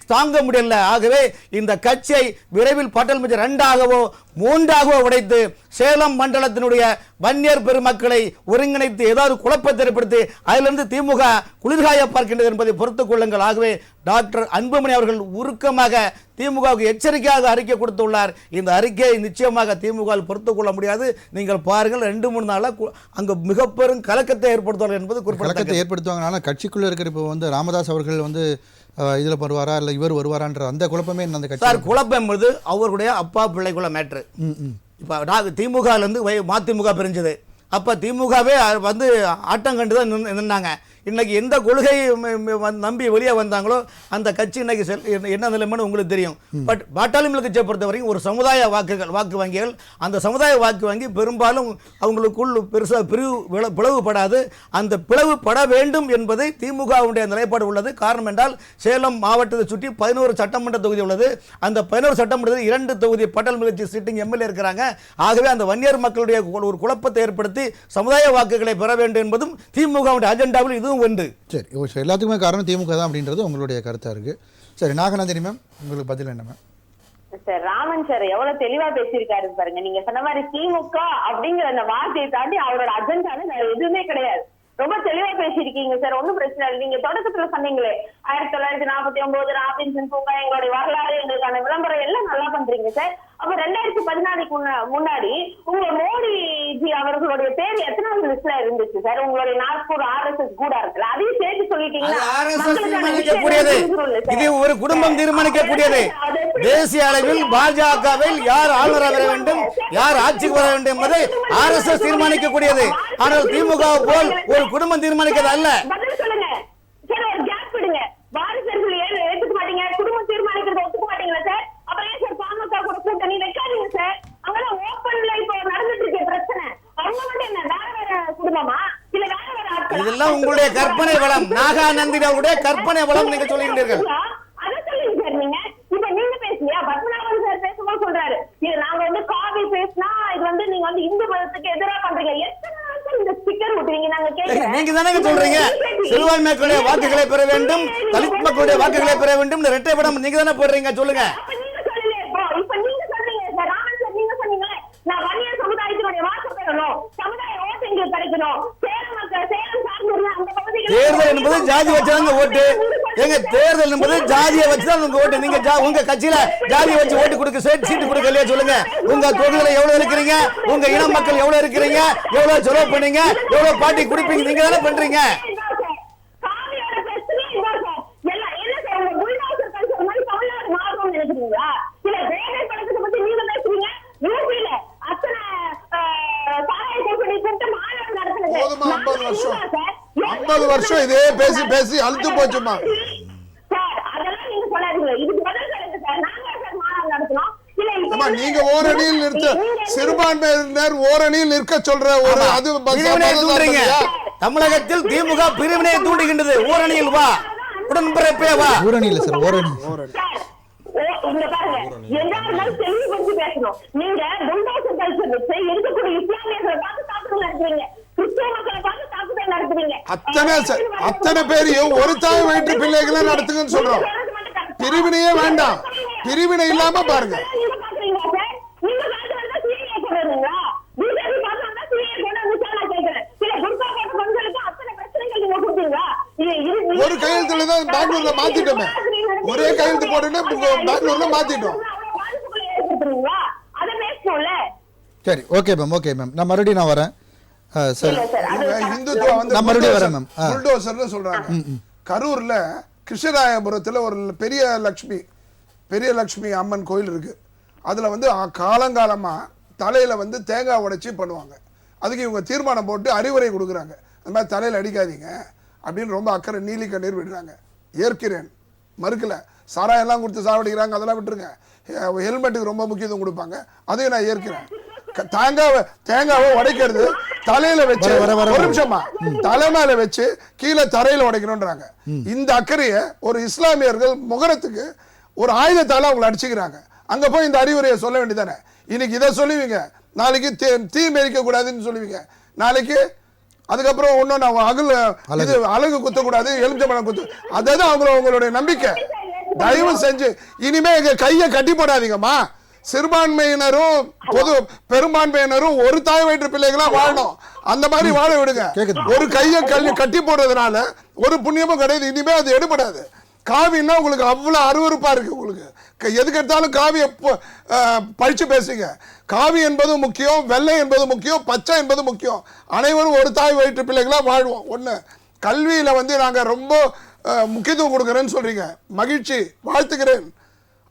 Speaker 5: தாங்க முடியல. ஆகவே இந்த கட்சியை விரைவில் பட்டல் மிச்சம் 2ஆகவோ 3ஆகவோ உடைத்து சேலம் மண்டலத்தினுடைய வன்னியர் பெருமக்களை ஒருங்கிணைத்து ஏதாவது குழப்பத்தை ஏற்படுத்தி அதிலிருந்து திமுக குளிர்காய பார்க்கின்றது என்பதை பொறுத்துக் கொள்ளுங்கள். ஆகவே டாக்டர் அன்புமணி அவர்கள் உருக்கமாக திமுகவுக்கு எச்சரிக்கையாக அறிக்கை கொடுத்துள்ளார். இந்த அறிக்கையை நிச்சயமாக திமுக பொறுத்துக் கொள்ள முடியாது. நீங்கள் பாருங்கள், 2-3 நாளாக அங்கு மிக பெரும் கலக்கத்தை ஏற்படுத்துவார்கள் என்பது
Speaker 1: கலக்கத்தை ஏற்படுத்துவாங்க. கட்சிக்குள்ள இருக்கிற இப்போ வந்து ராமதாஸ் அவர்கள் வந்து இதில் வருவாரா இல்லை இவர் வருவாரான்ற அந்த குழப்பமே அந்த கட்சி
Speaker 5: சார். குழப்பம் என்பது அவருடைய அப்பா பிள்ளைக்குள்ள மேட்ரு. இப்போ திமுகலேருந்து மதிமுக பிரிஞ்சது. அப்போ திமுகவே வந்து ஆட்டம் கண்டு தான் நின்னாங்க. இன்னைக்கு எந்த கொள்கை நம்பி வெளியே வந்தாங்களோ அந்த கட்சி இன்னைக்கு என்ன நிலைமைன்னு உங்களுக்கு தெரியும். பட் பாட்டாளி கட்சியை பொறுத்த வரைக்கும் ஒரு சமுதாய வாக்கு வங்கிகள், அந்த சமுதாய வாக்கு வங்கி பெரும்பாலும் அவங்களுக்குள் பெருசாக பிளவுபடாது. அந்த பிளவுபட வேண்டும் என்பதை திமுகவுடைய நிலைப்பாடு உள்ளது. காரணம் என்றால் சேலம் மாவட்டத்தை சுற்றி 11 சட்டமன்ற தொகுதி உள்ளது. அந்த 11 சட்டமன்றத்தில் 2 தொகுதி பட்டல் கட்சி சிட்டிங் எம்எல்ஏ இருக்கிறாங்க. ஆகவே அந்த வன்னியர் மக்களுடைய ஒரு குழப்பத்தை ஏற்படுத்தி சமுதாய வாக்குகளை பெற வேண்டும் என்பதும் திமுகவுடைய அஜெண்டாவில் இதுவும் ஒன்று.
Speaker 1: சரி, எல்லாத்துக்குமே காரணம் திமுக தான் அப்படின்றது உங்களுடைய கருத்தா இருக்கு. சரி, நாகநந்தினி மேம், உங்களுக்கு பதில் என்ன மேம்?
Speaker 2: சார், ராமன் சார் எவ்வளவு தெளிவா பேசியிருக்காரு பாருங்க. நீங்க சொன்ன மாதிரி திமுக அப்படிங்கிற அந்த வார்த்தையை தாண்டி அவரோட அஜெண்டால எதுவுமே கிடையாது. ரொம்ப தெளிவா பேசியிருக்கீங்க சார், ஒன்னும் பிரச்சனை இல்லை. நீங்க தொடக்கத்துல சொன்னீங்களே 1949 ராபின்சன் பூங்கா, எங்களுடைய வரலாறு, எங்களுக்கான விளம்பரம் எல்லாம் நல்லா பண்றீங்க சார். அப்ப 2014க்கு முன்னாடி உங்க மோடிஜி அவர்களுடைய பேர் எத்தனாவது லிஸ்ட்ல இருந்துச்சு சார்? உங்களுடைய நாக்பூர் RSS கூட இருக்குல்ல, அதையும் சேர்த்து சொல்லிட்டீங்கன்னா
Speaker 5: இது ஒரு குடும்பம் தீர்மானிக்கக்கூடியது. தேசிய அளவில் பாஜகவில் யார் ஆளுநராக வர வேண்டும், யார் ஆட்சிக்கு வர வேண்டும் என்பதை RSS தீர்மானிக்கக்கூடியது. ஆனால் திமுக போல் ஒரு குடும்பம் தீர்மானிக்கிறது அல்ல.
Speaker 2: பதில் சொல்லுங்க சார், ஒரு கேப் விடுங்க. வாரிசுகள் ஏத்துக்க மாட்டீங்க, குடும்பம் தீர்மானிக்கிறத ஒத்துக்க மாட்டீங்களா சார்? அப்புறம் ஏன் சார் பாமக கூட கூட்டணி வைக்காதீங்க சார். அங்கெல்லாம் ஓப்பன்ல இப்போ நடந்துட்டு இருக்க பிரச்சனை. அவங்க வந்து என்ன வேற வேற குடும்பமா இல்ல வேற வேற ஆட்கள்?
Speaker 5: இதெல்லாம் உங்களுடைய கற்பனை வளம், நாகாநந்தினி அவருடைய கற்பனை வளம் நீங்க சொல்லுகிறீர்கள்.
Speaker 2: அதை சொல்லுங்க சார். நீங்க இப்ப நீங்க பேசலையா? பத்மநாபன் சார் பேசும்போது சொல்றாரு, இது நாங்க வந்து காவி பேசினா இது வந்து நீங்க வந்து இந்து மதத்துக்கு எதிராக பண்றீங்க. எத்தனை நாட்கள் இந்த ஸ்டிக்கர் விட்டுறீங்க? நாங்க கேட்கிறேன்.
Speaker 5: நீங்க தானே சொல்றீங்க சிறுபான்மை மக்களுடைய வாக்குகளை பெற வேண்டும், தலித் மக்களுடைய வாக்குகளை பெற வேண்டும், இரட்டை படம் நீங்க தானே போடுறீங்க. சொல்லுங்க.
Speaker 2: இப்ப நீங்க சொல்றீங்க சார், ராமன் சார் நீங்க சொன்னீங்களே, நான் வன்னியர் சமுதாயத்தினுடைய வாக்கு பெறணும், சமுதாய ஓட்டு எங்களுக்கு கிடைக்கணும், சேலம் மக்கள் சேலம் சார்ந்த அந்த பகுதியில்
Speaker 5: தேர்தல் என்பது ஜாதி வச்சுதாங்க ஓட்டு. எங்க தேர்தல் என்பது ஜாதியை வச்சுதான் உங்க ஓட்டு. நீங்க உங்க கட்சியில ஜாதியை வச்சு ஓட்டு கொடுக்க சீட்டு கொடுக்க இல்லையா? சொல்லுங்க. உங்க தொகுதியில எவ்வளவு இருக்கிறீங்க, உங்க இன மக்கள் எவ்வளவு இருக்கிறீங்க, எவ்வளவு செலவு பண்ணீங்க, எவ்வளவு பாட்டி குடிப்பீங்க, நீங்க தானே பண்றீங்க.
Speaker 3: போதுமா? 50 வருஷம் இதே பேசி பேசி அழுத்து போச்சுமா. நீங்க ஓரணியில் நிறுத்த சிறுபான்மையினர் ஓரணியில் நிற்க சொல்ற ஒரு அது
Speaker 5: தமிழகத்தில் திமுக பிரிவினையை தூண்டுகின்றது. ஓரணியில் வா, உடன்பிறப்பே வா.
Speaker 1: ஓரணியில் சார், ஓரணி
Speaker 2: இங்க பாருங்க, எல்லாரும் தெளிவுபடுத்தி பேசணும். நீங்க புல்டோசர் கல்ச்சர் வச்சு இருக்கக்கூடிய இஸ்லாமியர்களை பார்த்து தாக்குதல் நடத்துறீங்க, கிறிஸ்தவ மக்களை பார்த்து தாக்குதல் நடத்துறீங்க. அத்தனை
Speaker 3: பேரையும் ஒரு தாய் வயிற்று பிள்ளைகளை நடத்துங்கன்னு சொல்றோம். பிரிவினையே வேண்டாம், பிரிவினை இல்லாம பாருங்க. ஒரு கையெழுத்துல தான் பெங்களூர்ல மாத்திட்டோமே, ஒரே கையெழுத்து போட்டுன்னு பெங்களூர்ல மாத்திட்டோம்.
Speaker 1: சரி, ஓகே மேம், ஓகே மேம், நான் மறுபடியும் நான் வரேன். சார்,
Speaker 3: இந்துத்துவா வந்து
Speaker 1: நான் மறுபடியும் வரேன் மேம்.
Speaker 3: புல்டோசர்னு சொல்றாங்க. கரூர்ல கிருஷ்ணராயபுரத்துல ஒரு பெரிய லட்சுமி அம்மன் கோயில் இருக்கு. அதுல வந்து காலங்காலமா தலையில வந்து தேங்காய் உடைச்சி பண்ணுவாங்க. அதுக்கு இவங்க தீர்மானம் போட்டு அறிவுரை கொடுக்குறாங்க, அந்த மாதிரி தலையில அடிக்காதீங்க அப்படின்னு ரொம்ப அக்கறை நீலி கண்ணீர் விடுறாங்க. ஏற்கிறேன், மறுக்கல. சாராயெல்லாம் கொடுத்து சாவடிக்கிறாங்க, அதெல்லாம் விட்டுருங்க. ஹெல்மெட்டுக்கு ரொம்ப முக்கியத்துவம் கொடுப்பாங்க, அதையும் நான் ஏற்கிறேன். தேங்காவை உடைக்கிறது தலையில வச்சு, ஒரு நிமிஷமா, தலைமையில வச்சு கீழே தரையில உடைக்கணும்ன்றாங்க. இந்த அக்கறைய ஒரு இஸ்லாமியர்கள் முகரத்துக்கு ஒரு ஆயுதத்தால அவங்களை அடிச்சுக்கிறாங்க. அங்க போய் இந்த அறிவுரையை சொல்ல வேண்டியதானே? இன்னைக்கு இதை சொல்லுவீங்க, நாளைக்கு தீ மெரிக்க கூடாதுன்னு சொல்லுவீங்க, நாளைக்கு அதுக்கப்புறம் ஒன்னும் நான் இது அழகு குத்தக்கூடாது, எலுமிச்சம்பழம் குத்து, அதான் அவங்களுடைய நம்பிக்கை. தயவு செஞ்சு இனிமே எங்க கையை கட்டி போடாதீங்கம்மா. சிறுபான்மையினரும் பொது பெரும்பான்மையினரும் ஒரு தாய் வயிற்று பிள்ளைகளா வாழணும், அந்த மாதிரி வாழ விடுங்க. ஒரு கையை கட்டி போடுறதுனால ஒரு புண்ணியமும் கிடையாது. இனிமே அது எடுபடாது. காவின்னா உங்களுக்கு அவ்வளவு அருவருப்பா இருக்கு. உங்களுக்கு எதுக்கு எடுத்தாலும் காவியை பழிச்சு பேசுங்க. காவி என்பது முக்கியம், வெள்ளை என்பது முக்கியம், பச்சை என்பது முக்கியம். அனைவரும் ஒரு தாய் வயிற்று பிள்ளைகளா வாழ்வோம். ஒண்ணு, கல்வியில வந்து நாங்க ரொம்ப முக்கியத்துவம் கொடுக்குறேன்னு சொல்றீங்க, மகிழ்ச்சி, வாழ்த்துக்கிறேன்.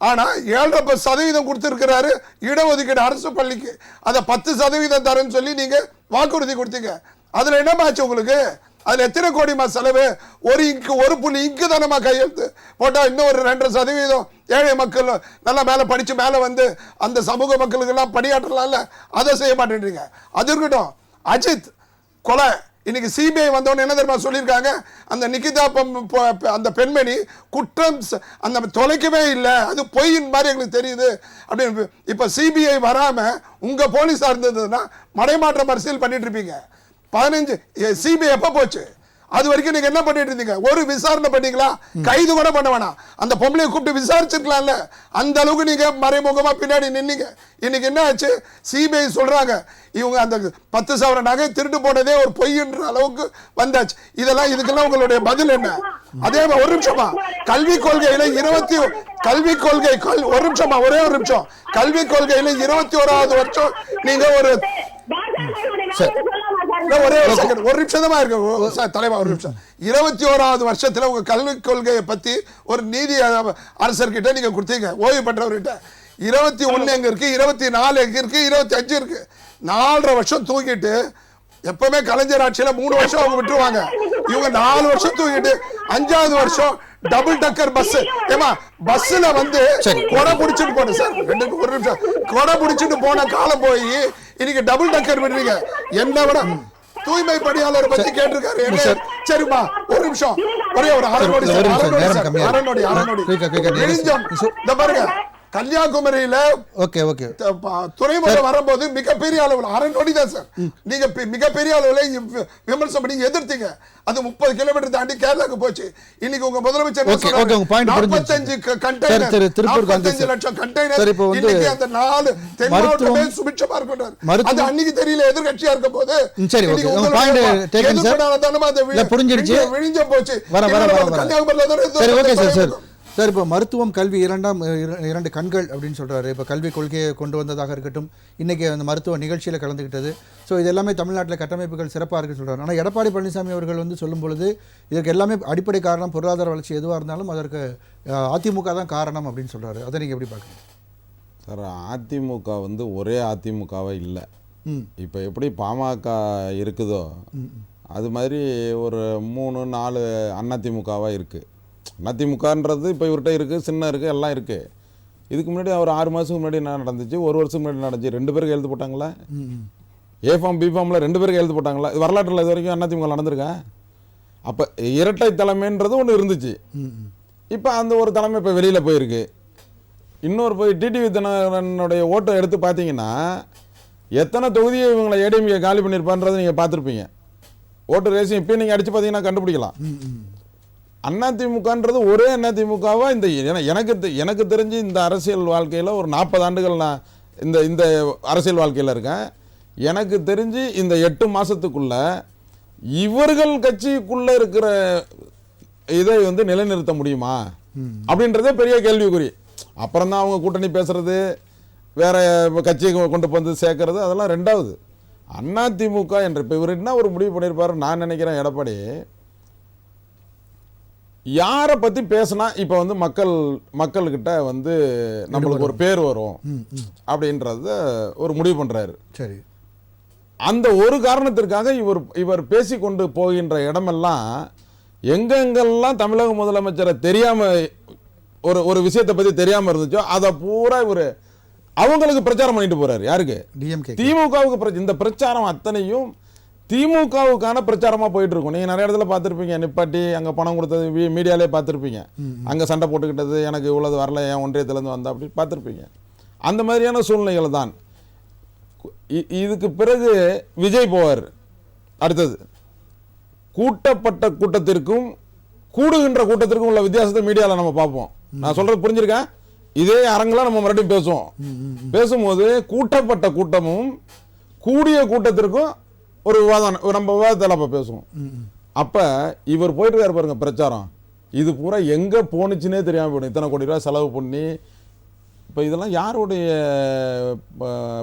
Speaker 3: ஆனா 7.5% கொடுத்திருக்கிறாரு இடஒதுக்கீடு அரசு பள்ளிக்கு. அதை 10% தரேன்னு சொல்லி நீங்க வாக்குறுதி கொடுத்தீங்க. அதுல என்னமாச்சு உங்களுக்கு? அதுல எத்தனை கோடிமா செலவு? ஒரு புள்ளி இங்கு தானமா கையெழுத்து போட்டா இன்னும் ஒரு 2% ஏழை மக்கள் நல்லா மேல படிச்சு மேல வந்து அந்த சமூக மக்களுக்கு எல்லாம் பணியாற்றலாம்ல, அதை செய்ய மாட்டேன்றீங்க. அது இருக்கட்டும். அஜித் கொலை, இன்னைக்கு சிபிஐ வந்தவொன்னு என்ன தெரியுமா சொல்லியிருக்காங்க? அந்த நிகிதா அந்த பெண்மணி குற்றம் அந்த தொலைக்கவே இல்லை, அது பொய்யின் மாதிரி எங்களுக்கு தெரியுது அப்படின்னு. இப்ப சிபிஐ வராம உங்க போலீஸா இருந்ததுன்னா மடைமாற்றம் அரசியல் பண்ணிட்டு இருப்பீங்க. 15 சிபிஐ எப்ப போச்சு? அது வரைக்கும் நீங்க என்ன பண்ணிட்டு இருந்தீங்க? ஒரு விசாரணை பண்ணீங்களா? கைது கூட பண்ண வேணாம், அந்த பொம்பளையை கூப்பிட்டு விசாரிச்சிருக்கலாம்ல. அந்த அளவுக்கு நீங்க மறைமுகமா பின்னாடி நின்னீங்க. இன்னைக்கு என்ன ஆச்சு? சிபிஐ சொல்றாங்க இவங்க அந்த 10,000 நகை திருட்டு போனதே ஒரு பொய்ன்ற அளவுக்கு வந்தாச்சு. இதுக்கெல்லாம் உங்களுடைய பதில் என்ன? அதே ஒரு நிமிஷமா, கல்விக் கொள்கையில ஒரு நிமிஷமா, ஒரே ஒரு நிமிஷம், கல்விக் கொள்கையில 21வது வருஷம் நீங்க ஒரு நிமிஷம் தான் இருக்கு தலைவா, ஒரு நிமிஷம். 21வது வருஷத்துல உங்க கல்விக் கொள்கையை பத்தி ஒரு நீதி அரசர்கிட்ட நீங்க கொடுத்தீங்க, ஓய்வு பெற்றவர்கிட்ட. 21 எங்க இருக்கு, 24 எங்க இருக்கு, 25 இருக்கு. 4.5 வருஷம் தூக்கிட்டு, எப்பவுமே கலைஞர் ஆட்சியில 3 வருஷம் அவங்க விட்டுருவாங்க, இவங்க 4 வருஷம் தூக்கிட்டு 5வது வருஷம் டபுள் டக்கர் பஸ். ஏமா பஸ்ல வந்து கொடை பிடிச்சிட்டு போன சார், ஒரு நிமிஷம், கொடை பிடிச்சிட்டு போன காலம் போய் இன்னைக்கு டபுள் டக்கர் விடுறீங்க. என்ன விட தூய்மை பணியாளர் பத்தி கேட்டிருக்காரு. சரிமா, ஒரு நிமிஷம், ஒரே ஒரு அரைநோடி பாருங்க. கன்னியாகுமரியில துறைமுகம் வரும்போது மிகப்பெரிய அளவில் அரைநோடி தான் சார். நீங்க மிகப்பெரிய அளவில் விமர்சனம் பண்ணி எதிர்த்தீங்க. அது 30 கிலோமீட்டர் தாண்டி கேரளாக்கு போச்சு. இன்னைக்கு உங்க முதலமைச்சர் 45 லட்சம் கண்டெய்னர் இன்னைக்கு அந்த 4 தென் மாவட்டமே சுபிட்சமா இருக்கின்றார். அது அன்னைக்கு தெரியல எதிர்கட்சியா இருக்க போது. விழிஞ்ச போச்சு.
Speaker 1: சார், இப்போ மருத்துவம் கல்வி இரண்டு கண்கள் அப்படின்னு சொல்கிறாரு. இப்போ கல்விக் கொள்கையை கொண்டு வந்ததாக இருக்கட்டும், இன்றைக்கி அந்த மருத்துவ நிகழ்ச்சியில் கலந்துக்கிட்டது. ஸோ இது எல்லாமே தமிழ்நாட்டில் கட்டமைப்புகள் சிறப்பாக இருக்குன்னு சொல்கிறார். ஆனால் எடப்பாடி பழனிசாமி அவர்கள் வந்து சொல்லும் பொழுது இதற்கு எல்லாமே அடிப்படை காரணம் பொருளாதார வளர்ச்சி எதுவாக இருந்தாலும் அதற்கு அதிமுக தான் காரணம் அப்படின்னு சொல்கிறாரு. அதை நீங்கள் எப்படி பார்க்குறீங்க
Speaker 4: சார்? அதிமுக வந்து ஒரே அதிமுகவே இல்லை. இப்போ எப்படி பாமக இருக்குதோ அது மாதிரி ஒரு 3-4 அதிமுகவாக இருக்குது. அதிமுகன்றது இப்போ இவர்கிட்ட இருக்குது, சின்ன இருக்குது, எல்லாம் இருக்குது. இதுக்கு முன்னாடி அவர் 6 மாதத்துக்கு முன்னாடி என்ன நடந்துச்சு, 1 வருஷத்துக்கு முன்னாடி நடந்துச்சு. 2 பேருக்கு எழுத்து போட்டாங்களா? ஏ ஃபார்ம் பி ஃபார்மில் 2 பேருக்கு எழுத்து போட்டாங்களா? இது வரலாற்றில் இது வரைக்கும் அதிமுக நடந்திருக்கேன். அப்போ இரட்டை தலைமைன்றது ஒன்று இருந்துச்சு. இப்போ அந்த ஒரு தலைமை இப்போ வெளியில் போயிருக்கு. இன்னொரு போய் டிடிவி தினகரனுடைய ஓட்டை எடுத்து பார்த்தீங்கன்னா எத்தனை தொகுதியை இவங்களை ஏடிஎம்கே காலி பண்ணியிருப்பான்றதை நீங்கள் பார்த்துருப்பீங்க. ஓட்டு ரேசிங் இப்போ நீங்கள் அடித்து பார்த்தீங்கன்னா கண்டுபிடிக்கலாம். அதிமுகன்றது ஒரே அதிமுகவா இந்த எனக்கு தெரிஞ்சு இந்த அரசியல் வாழ்க்கையில் ஒரு 40 ஆண்டுகள் நான் இந்த அரசியல் வாழ்க்கையில் இருக்கேன். எனக்கு தெரிஞ்சு இந்த 8 மாதத்துக்குள்ள இவர்கள் கட்சிக்குள்ளே இருக்கிற இதை வந்து நிலைநிறுத்த முடியுமா அப்படின்றதே பெரிய கேள்விக்குறி. அப்புறம் தான் அவங்க கூட்டணி பேசுறது, வேற கட்சியை கொண்டு வந்து சேர்க்கறது, அதெல்லாம் ரெண்டாவது. அதிமுக என்ற இப்போ இவர் என்ன ஒரு முடிவு பண்ணியிருப்பாரு நான் நினைக்கிறேன். எடப்பாடி யாரை பற்றி பேசினா இப்போ வந்து மக்கள்கிட்ட வந்து நம்மளுக்கு ஒரு பேர் வரும் அப்படின்றத ஒரு முடிவு பண்ணுறாரு.
Speaker 1: சரி,
Speaker 4: அந்த ஒரு காரணத்திற்காக இவர் பேசிக்கொண்டு போகின்ற இடமெல்லாம் எங்கெங்கெல்லாம் தமிழக முதலமைச்சரை தெரியாமல் ஒரு விஷயத்தை பற்றி தெரியாமல் இருந்துச்சோ அதை பூரா இவர் அவங்களுக்கு பிரச்சாரம் பண்ணிட்டு போறாரு. யாருக்கு?
Speaker 1: டிஎம்கே,
Speaker 4: திமுகவுக்கு. இந்த பிரச்சாரம் அத்தனையும் திமுகவுக்கான பிரச்சாரமாக போயிட்டு இருக்கும். நீங்கள் நிறைய இடத்துல பார்த்துருப்பீங்க, நிப்பாட்டி அங்கே பணம் கொடுத்தது மீடியாலே பார்த்துருப்பீங்க, அங்கே சண்டை போட்டுக்கிட்டது, எனக்கு இவ்வளவு வரல, என் ஒன்றியத்திலேருந்து வந்தா அப்படி பார்த்துருப்பீங்க. அந்த மாதிரியான சூழ்நிலைகள் தான். இதுக்கு பிறகு விஜய் போவார். அடுத்தது கூட்டப்பட்ட கூட்டத்திற்கும் கூடுகின்ற கூட்டத்திற்கும் உள்ள வித்தியாசத்தை மீடியாவில் நம்ம பார்ப்போம். நான் சொல்றது புரிஞ்சிருக்கேன். இதே அரங்கெல்லாம் நம்ம மறுபடியும் பேசுவோம். பேசும்போது கூட்டப்பட்ட கூட்டமும் கூடிய கூட்டத்திற்கும் ஒரு விவாதம், நம்ம விவாதத்தில் அப்போ பேசுவோம். அப்போ இவர் போயிட்டு இருக்காரு பாருங்க பிரச்சாரம், இது பூரா எங்கே போணுச்சுன்னே தெரியாமல் போயிடும். இத்தனை கோடி ரூபா செலவு பண்ணி இப்போ இதெல்லாம் யாருடைய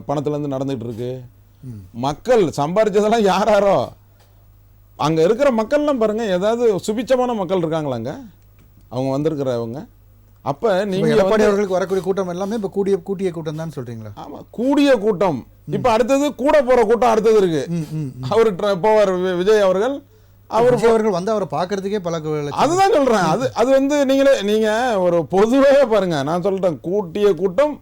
Speaker 4: பணத்துலேருந்து நடந்துகிட்டு இருக்கு? மக்கள் சம்பாரிச்சதெல்லாம் யாரோ அங்கே இருக்கிற மக்கள்லாம் பாருங்கள், ஏதாவது சுபிச்சமான மக்கள் இருக்காங்களாங்க அவங்க வந்திருக்கிறவங்க. அப்போ நீங்கள்
Speaker 1: எடப்பாடி அவர்களுக்கு வரக்கூடிய கூட்டம் எல்லாமே இப்போ கூட்டிய கூட்டம் தான் சொல்கிறீங்களா?
Speaker 4: ஆமாம், கூடிய கூட்டம். இப்போ அடுத்தது கூட போகிற கூட்டம் அடுத்தது இருக்கு. அவர் போவார் விஜய் அவர்கள்.
Speaker 1: அவர்கள் வந்து அவரை பார்க்கறதுக்கே பல,
Speaker 4: அதுதான் சொல்கிறேன். அது வந்து நீங்கள் ஒரு பொதுவாக பாருங்க, நான் சொல்லிட்டேன் கூட்டிய கூட்டம்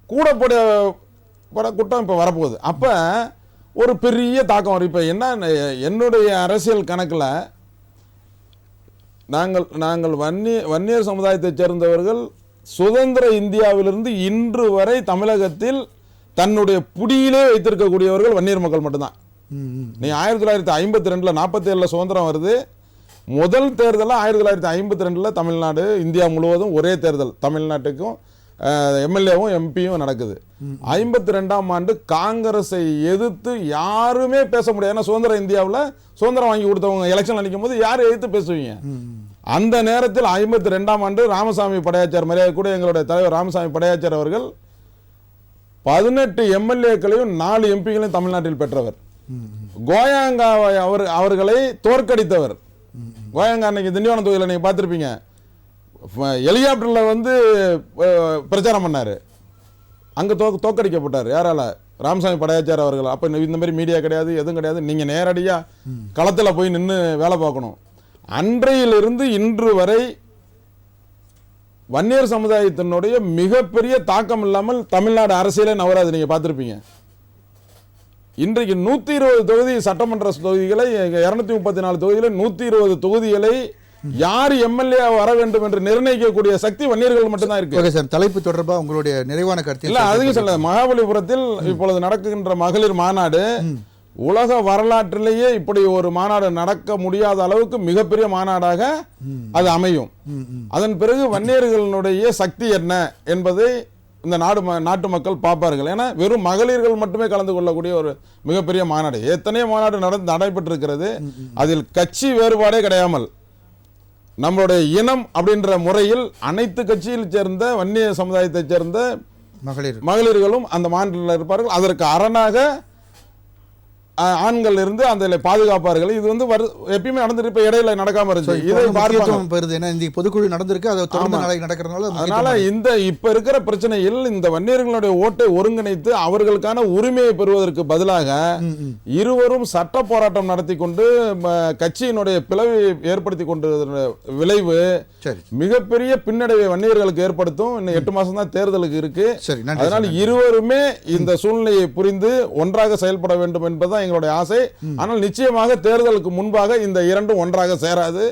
Speaker 4: கூட போட கூட்டம் இப்போ வரப்போகுது. அப்போ ஒரு பெரிய தாக்கம் வரும். இப்போ என்ன, என்னுடைய அரசியல் கணக்கில் நாங்கள் வன்னியர் சமுதாயத்தைச் சேர்ந்தவர்கள் சுதந்திர இந்தியாவிலிருந்து இன்று வரை தமிழகத்தில் தன்னுடைய புடியிலே வைத்திருக்கக்கூடியவர்கள் வன்னியர் மக்கள் மட்டும்தான். நீ 1952 47 சுதந்திரம் வருது. முதல் தேர்தலில் 1952 தமிழ்நாடு, இந்தியா முழுவதும் ஒரே தேர்தல், தமிழ்நாட்டுக்கும் எம்எல்ஏவும் எம்பியும் நடக்குது. 52ஆம் ஆண்டு காங்கிரஸை எதிர்த்து யாருமே பேச முடியாது. ஏன்னா சுதந்திர இந்தியாவில் சுதந்திரம் வாங்கி கொடுத்தவங்க எலெக்ஷன் நிற்கும் போது யார் எதிர்த்து பேசுவீங்க? அந்த நேரத்தில் 52ஆம் ஆண்டு ராமசாமி படையாச்சார், மரியாதை கூட எங்களுடைய தலைவர் ராமசாமி படையாச்சார் அவர்கள் 18 எம்எல்ஏக்களையும் 4 எம்பிகளையும் தமிழ்நாட்டில் பெற்றவர். கோயாங்கா அவர்களை தோற்கடித்தவர். கோயாங்கா அன்னைக்கு திண்டிவனம் தொகுதியில் நீங்கள் பார்த்துருப்பீங்க, ஹெலிகாப்டரில் வந்து பிரச்சாரம் பண்ணார். அங்கே தோற்கடிக்கப்பட்டார். யாரால? ராமசாமி படையாச்சார் அவர்கள். அப்போ இந்த மாதிரி மீடியா கிடையாது, எதுவும் கிடையாது. நீங்கள் நேரடியாக களத்தில் போய் நின்று வேலை பார்க்கணும். அன்றையிலிருந்து இன்று வரை வன்னியர் சமுதாயத்தினுடைய மிகப்பெரிய தாக்கம் இல்லாமல் தமிழ்நாடு அரசியலே நவராது. நீங்கள் பார்த்துருப்பீங்க. இன்றைக்கு 120 தொகுதி சட்டமன்ற தொகுதிகளை, 234 தொகுதிகளை, 120 தொகுதிகளை யார் எம்எல்ஏ வர வேண்டும் என்று நிர்ணயிக்கக்கூடிய சக்தி வன்னியர்கள் மட்டும்தான் இருக்கு.
Speaker 1: ஓகே சார், தலைப்பு தொடர்பாக உங்களுடைய நிறைவான கருத்து.
Speaker 4: இல்ல, அதுக்கு சொல்ல, மகாபலிபுரத்தில் இப்பொழுது நடக்கின்ற மகளிர் மாநாடு உலக வரலாற்றிலேயே இப்படி ஒரு மாநாடு நடக்க முடியாத அளவுக்கு மிகப்பெரிய மாநாடாக அது அமையும். அதன் பிறகு வன்னியர்களுடைய சக்தி என்ன என்பதை இந்த நாட்டு மக்கள் பார்ப்பார்கள். ஏன்னா வெறும் மகளிர்கள் மட்டுமே கலந்து கொள்ளக்கூடிய ஒரு மிகப்பெரிய மாநாடு. எத்தனையோ மாநாடு நடைபெற்றிருக்கிறது. அதில் கட்சி வேறுபாடே கிடையாமல் நம்மளுடைய இனம் அப்படின்ற முறையில் அனைத்து கட்சியில் சேர்ந்த வன்னிய சமுதாயத்தைச் சேர்ந்த மகளிர்களும் அந்த மாநாட்டில் இருப்பார்கள். அதற்கு அரணாக ஆண்கள் இருந்து அந்த பாதுகாப்பார்கள். இது வந்து எப்பயுமே நடந்துட்டு இப்ப இடையில நடக்காம இருக்கு. இதை
Speaker 1: பொதுக்குழு நடந்திருக்கு, அதை தொடர்ந்து நடக்கிறதுனால
Speaker 4: அதனால இந்த இப்ப இருக்கிற பிரச்சனையில் இந்த வன்னியர்களுடைய ஓட்டை ஒருங்கிணைத்து அவர்களுக்கான உரிமையை பெறுவதற்கு பதிலாக இருவரும் சட்ட போராட்டம் நடத்தி கொண்டு கட்சியினுடைய பிளவை ஏற்படுத்தி கொண்டு விளைவு மிகப்பெரிய பின்னடைவை வன்னியர்களுக்கு ஏற்படுத்தும். இன்னும் 8 மாசம் தான் தேர்தலுக்கு இருக்கு. அதனால இருவருமே இந்த சூழ்நிலையை புரிந்து ஒன்றாக செயல்பட வேண்டும் என்பதுதான் எங்களுடைய ஆசை. ஆனால் நிச்சயமாக தேர்தலுக்கு முன்பாக இந்த இரண்டும் ஒன்றாக சேராது.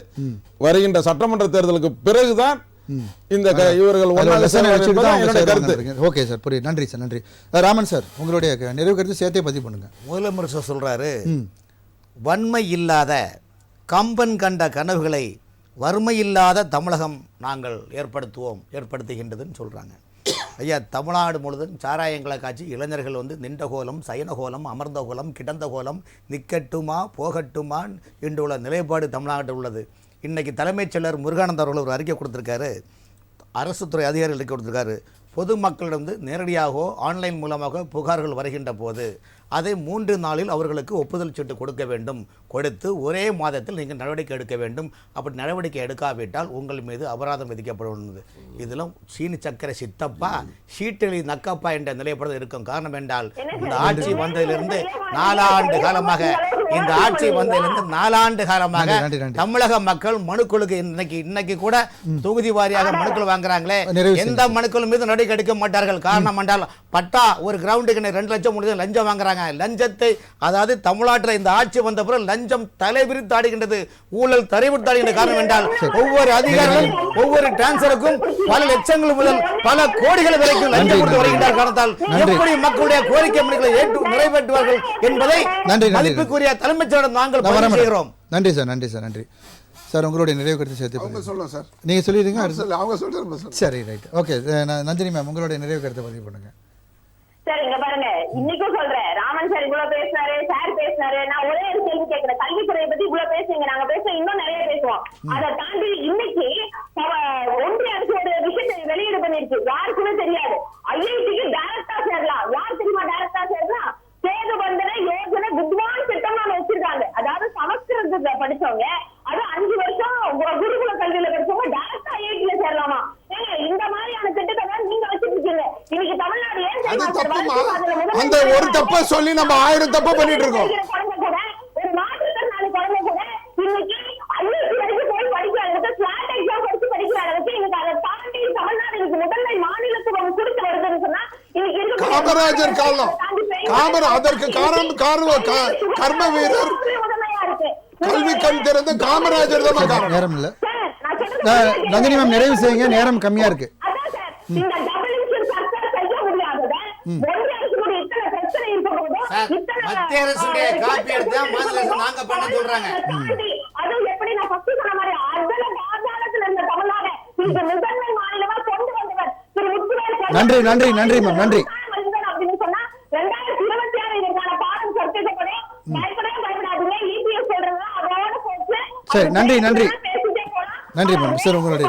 Speaker 4: வருகின்ற சட்டமன்ற தேர்தலுக்கு பிறகுதான் இந்த இவர்கள் ஒன்றாக சேருவது கருத்து.
Speaker 1: ஓகே சார், புரியுது. நன்றி சார், நன்றி. ராமன் சார், உங்களுடைய நிறைவு கருத்து சேர்த்தே பதிவு பண்ணுங்க.
Speaker 5: முதலமைச்சர் சொல்றாரு, வன்மை இல்லாத கம்பன் கண்ட கனவுகளை வறுமை இல்லாத தமிழகம் நாங்கள் ஏற்படுத்துகின்றதுன்னு சொல்கிறாங்க. ஐயா, தமிழ்நாடு முழுவதும் சாராயங்களை காட்சி இளைஞர்கள் வந்து நின்ற கோலம், சயன கோலம், அமர்ந்த கோலம், கிடந்த கோலம், நிற்கட்டுமா போகட்டுமா என்று உள்ள நிலைப்பாடு தமிழ்நாட்டில் உள்ளது. இன்றைக்கி தலைமைச் செயலர் முருகானந்தர் அவர்கள் ஒரு அறிக்கை கொடுத்துருக்காரு, அரசு துறை அதிகாரிகள் அறிக்கை கொடுத்துருக்காரு. பொதுமக்களிடம் நேரடியாகவோ ஆன்லைன் மூலமாக புகார்கள் வருகின்ற போது அதை 3 நாளில் அவர்களுக்கு ஒப்புதல் சீட்டு கொடுக்க வேண்டும். கொடுத்து ஒரே மாதத்தில் நீங்கள் நடவடிக்கை எடுக்க வேண்டும். அப்படி நடவடிக்கை எடுக்காவிட்டால் உங்கள் மீது அபராதம் விதிக்கப்படும். இதிலும் சீனி சக்கரை சித்தப்பா சீட்டெளி நக்கப்பா என்ற நிலைப்படம் இருக்கும். காரணம் என்றால் இந்த ஆட்சி வந்ததிலிருந்து 4 ஆண்டு காலமாக தமிழக மக்கள் மனுக்களுக்கு இன்னைக்கு கூட தொகுதி வாரியாக மனுக்கள் வாங்குறாங்களே, எந்த மனுக்கள் மீது நடவடிக்கை எடுக்க மாட்டார்கள். காரணம் என்றால் பட்டா ஒரு கிரவுண்டுக்கு 2 லட்சம் முடிஞ்சு லஞ்சம் வாங்குறாங்க. லஞ்சத்தை, அதாவது தமிழ்நாட்டில் இந்த ஆட்சி வந்த பிறகு லஞ்சம் தலைவிரித்து ஆடுகின்றது, ஊழல் தலைவிரித்தாடுகின்ற. காரணம் என்றால் ஒவ்வொரு அதிகாரிகளும் ஒவ்வொரு டிரான்ஸ்பருக்கும் பல லட்சங்கள் முதல் பல கோடிகள் வரைக்கும் லஞ்சம் கொடுத்து வருகின்ற காரணத்தால் எப்படி மக்களுடைய கோரிக்கை மனுக்களை நிறைவேற்றுவார்கள் என்பதை மதிப்புக்குரிய தலைமைச் செயலர் நாங்கள் பதிவு செய்கிறோம்.
Speaker 1: நன்றி சார், நன்றி சார், நன்றி சார். உங்களுடைய நிறைவு கருத்து சேர்த்து
Speaker 3: அவங்க சொல்லலாம் சார்.
Speaker 1: நீங்கள் சொல்லிடுங்க.
Speaker 3: அவங்க சொல்லிட்டு
Speaker 1: சரி, ரைட், ஓகே. நந்தினி மேம், உங்களுடைய நிறைவு கருத்தை பதிவு பண்ணுங்க.
Speaker 2: சார் இங்க பாருங்க, இன்னைக்கும் சொல்றேன், ராமன் சார் இவ்வளவு பேசினாரு, சார் பேசினாரு. நான் ஒரே ஒரு கேள்வி கேட்கிறேன், கல்வித்துறையை பத்தி இவ்வளவு பேசுறீங்க, நாங்க பேசுவோம், இன்னும் நிறைய பேசுவோம். அதை தாண்டி இன்னைக்கு ஒன்றிய அரசு ஒரு விஷயத்தை வெளியீடு பண்ணிருக்கு, யாருக்குமே தெரியாது. ஐஐடிக்கு டைரக்டா சேரலாம். யார் தெரியுமா டைரக்டா சேரலாம்? சேது பந்தன யோஜனை வித்வான் திட்டம் நாம வச்சிருக்காங்க. அதாவது சமஸ்கிருதத்தை படிச்சவங்க, அது 5 வருஷம் குருகுல கல்வியில படிச்சவங்க டைரக்டா ஐஐடில சேரலாமா? இந்த மாதிரியான திட்டத்தை தான் நீங்க வச்சிட்டு இருக்கீங்க. இன்னைக்கு தமிழ்நாடு
Speaker 3: அந்த ஒரு தப்ப சொல்லி நம்ம 1000 தப்பு பண்ணிட்டு இருக்கோம்.
Speaker 2: ஒரு மாற்றுத்திறனாளி குழந்தை கூட இன்னைக்கு ஐஐடி வரைக்கும் போய் படிக்கிறாங்க, ஸ்லாட் எக்ஸாம் படிச்சு படிக்கிறாங்க. இன்னைக்கு அதை தாண்டி தமிழ்நாடு இன்னைக்கு முதன்மை மாநிலத்துவம் கொடுத்து வருதுன்னு சொன்னா இன்னைக்கு
Speaker 3: காமராஜர் காலம், அதற்கு கர்ம வீரர் கல்வி கண் திறந்த காமராஜர் தான் காரணம்.
Speaker 1: நேரம் இல்ல நந்தினி மேம், நிறைவு செய்யுங்க, நேரம் கம்மியா இருக்கு.
Speaker 5: மத்திய அரசுடைய காப்பி எடுத்து மாநில அரசு நாங்க பண்ண சொல்றாங்க.
Speaker 1: நன்றி, நன்றி, நன்றி மேம், நன்றி. சரி, நன்றி, நன்றி, நன்றி மேம். சார் உங்களுடைய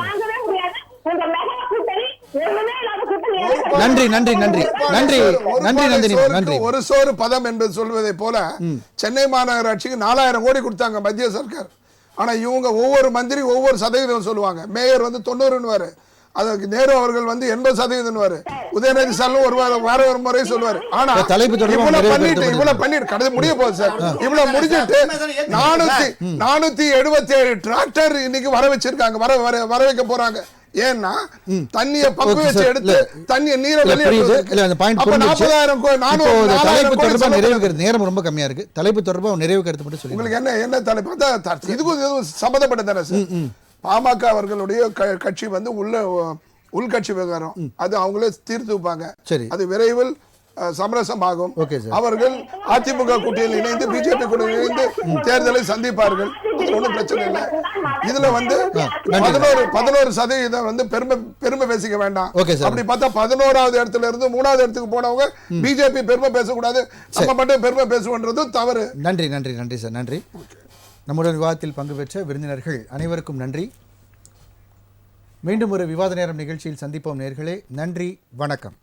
Speaker 1: நன்றி, நன்றி, நன்றி, நன்றி, நன்றி நந்தினி, நன்றி.
Speaker 3: ஒரு சோறு பதம் என்பது சொல்வதை போல சென்னை மாநகராட்சிக்கு 4000 கோடி கொடுத்தாங்க மத்திய சர்க்கார். ஆனா இவங்க ஒவ்வொரு மந்திரி ஒவ்வொரு சதவீதம் சொல்லுவாங்க. மேயர் 90 அதுக்கு நேரு அவர்கள் 80% உதயநிதி ஸ்டாலின் ஒரு முறை சொல்லுவாரு. ஆனா இவ்வளவு பண்ணிட்டு கடந்து முடிய போகுது சார். இவ்வளவு முடிஞ்சிட்டு 477 டிராக்டர் இன்னைக்கு வர வச்சிருக்காங்க, வர வைக்க போறாங்க. ஏன்னா தண்ணிய பக்கு வச்சு எடுத்து தண்ணிய நீரை
Speaker 1: நேரம் ரொம்ப கம்மியா இருக்கு. தலைப்பு தொடர்பா நிறைவு கருத்து மட்டும் சொல்லி
Speaker 3: உங்களுக்கு என்ன தலைப்பு இதுக்கு சம்பந்தப்பட்ட தானே சார். பாமக அவர்களுடைய கட்சி உள்கட்சி விவகாரம், அது அவங்களே தீர்த்து வைப்பாங்க. அது விரைவில் சமரசமாகும். அவர்கள் அதிமுக கூட்டணியில் இணைந்து பிஜேபி கூட்டணியில் இணைந்து தேர்தலை சந்திப்பார்கள். ஒன்றும் பிரச்சனை இல்லை. இதுல 11% பெருமை பேசிக்க வேண்டாம். அப்படி பார்த்தா 11வது இடத்துல இருந்து 3வது இடத்துக்கு போனவங்க பிஜேபி பெருமை பேசக்கூடாது, நம்ம மட்டும் பெருமை பேசுவோன்றது தவறு.
Speaker 1: நன்றி, நன்றி, நன்றி சார், நன்றி. நம்முடைய விவாதத்தில் பங்கு பெற்ற விருந்தினர்கள் அனைவருக்கும் நன்றி. மீண்டும் ஒரு விவாத நேரம் நிகழ்ச்சியில் சந்திப்போம் நேயர்களே. நன்றி, வணக்கம்.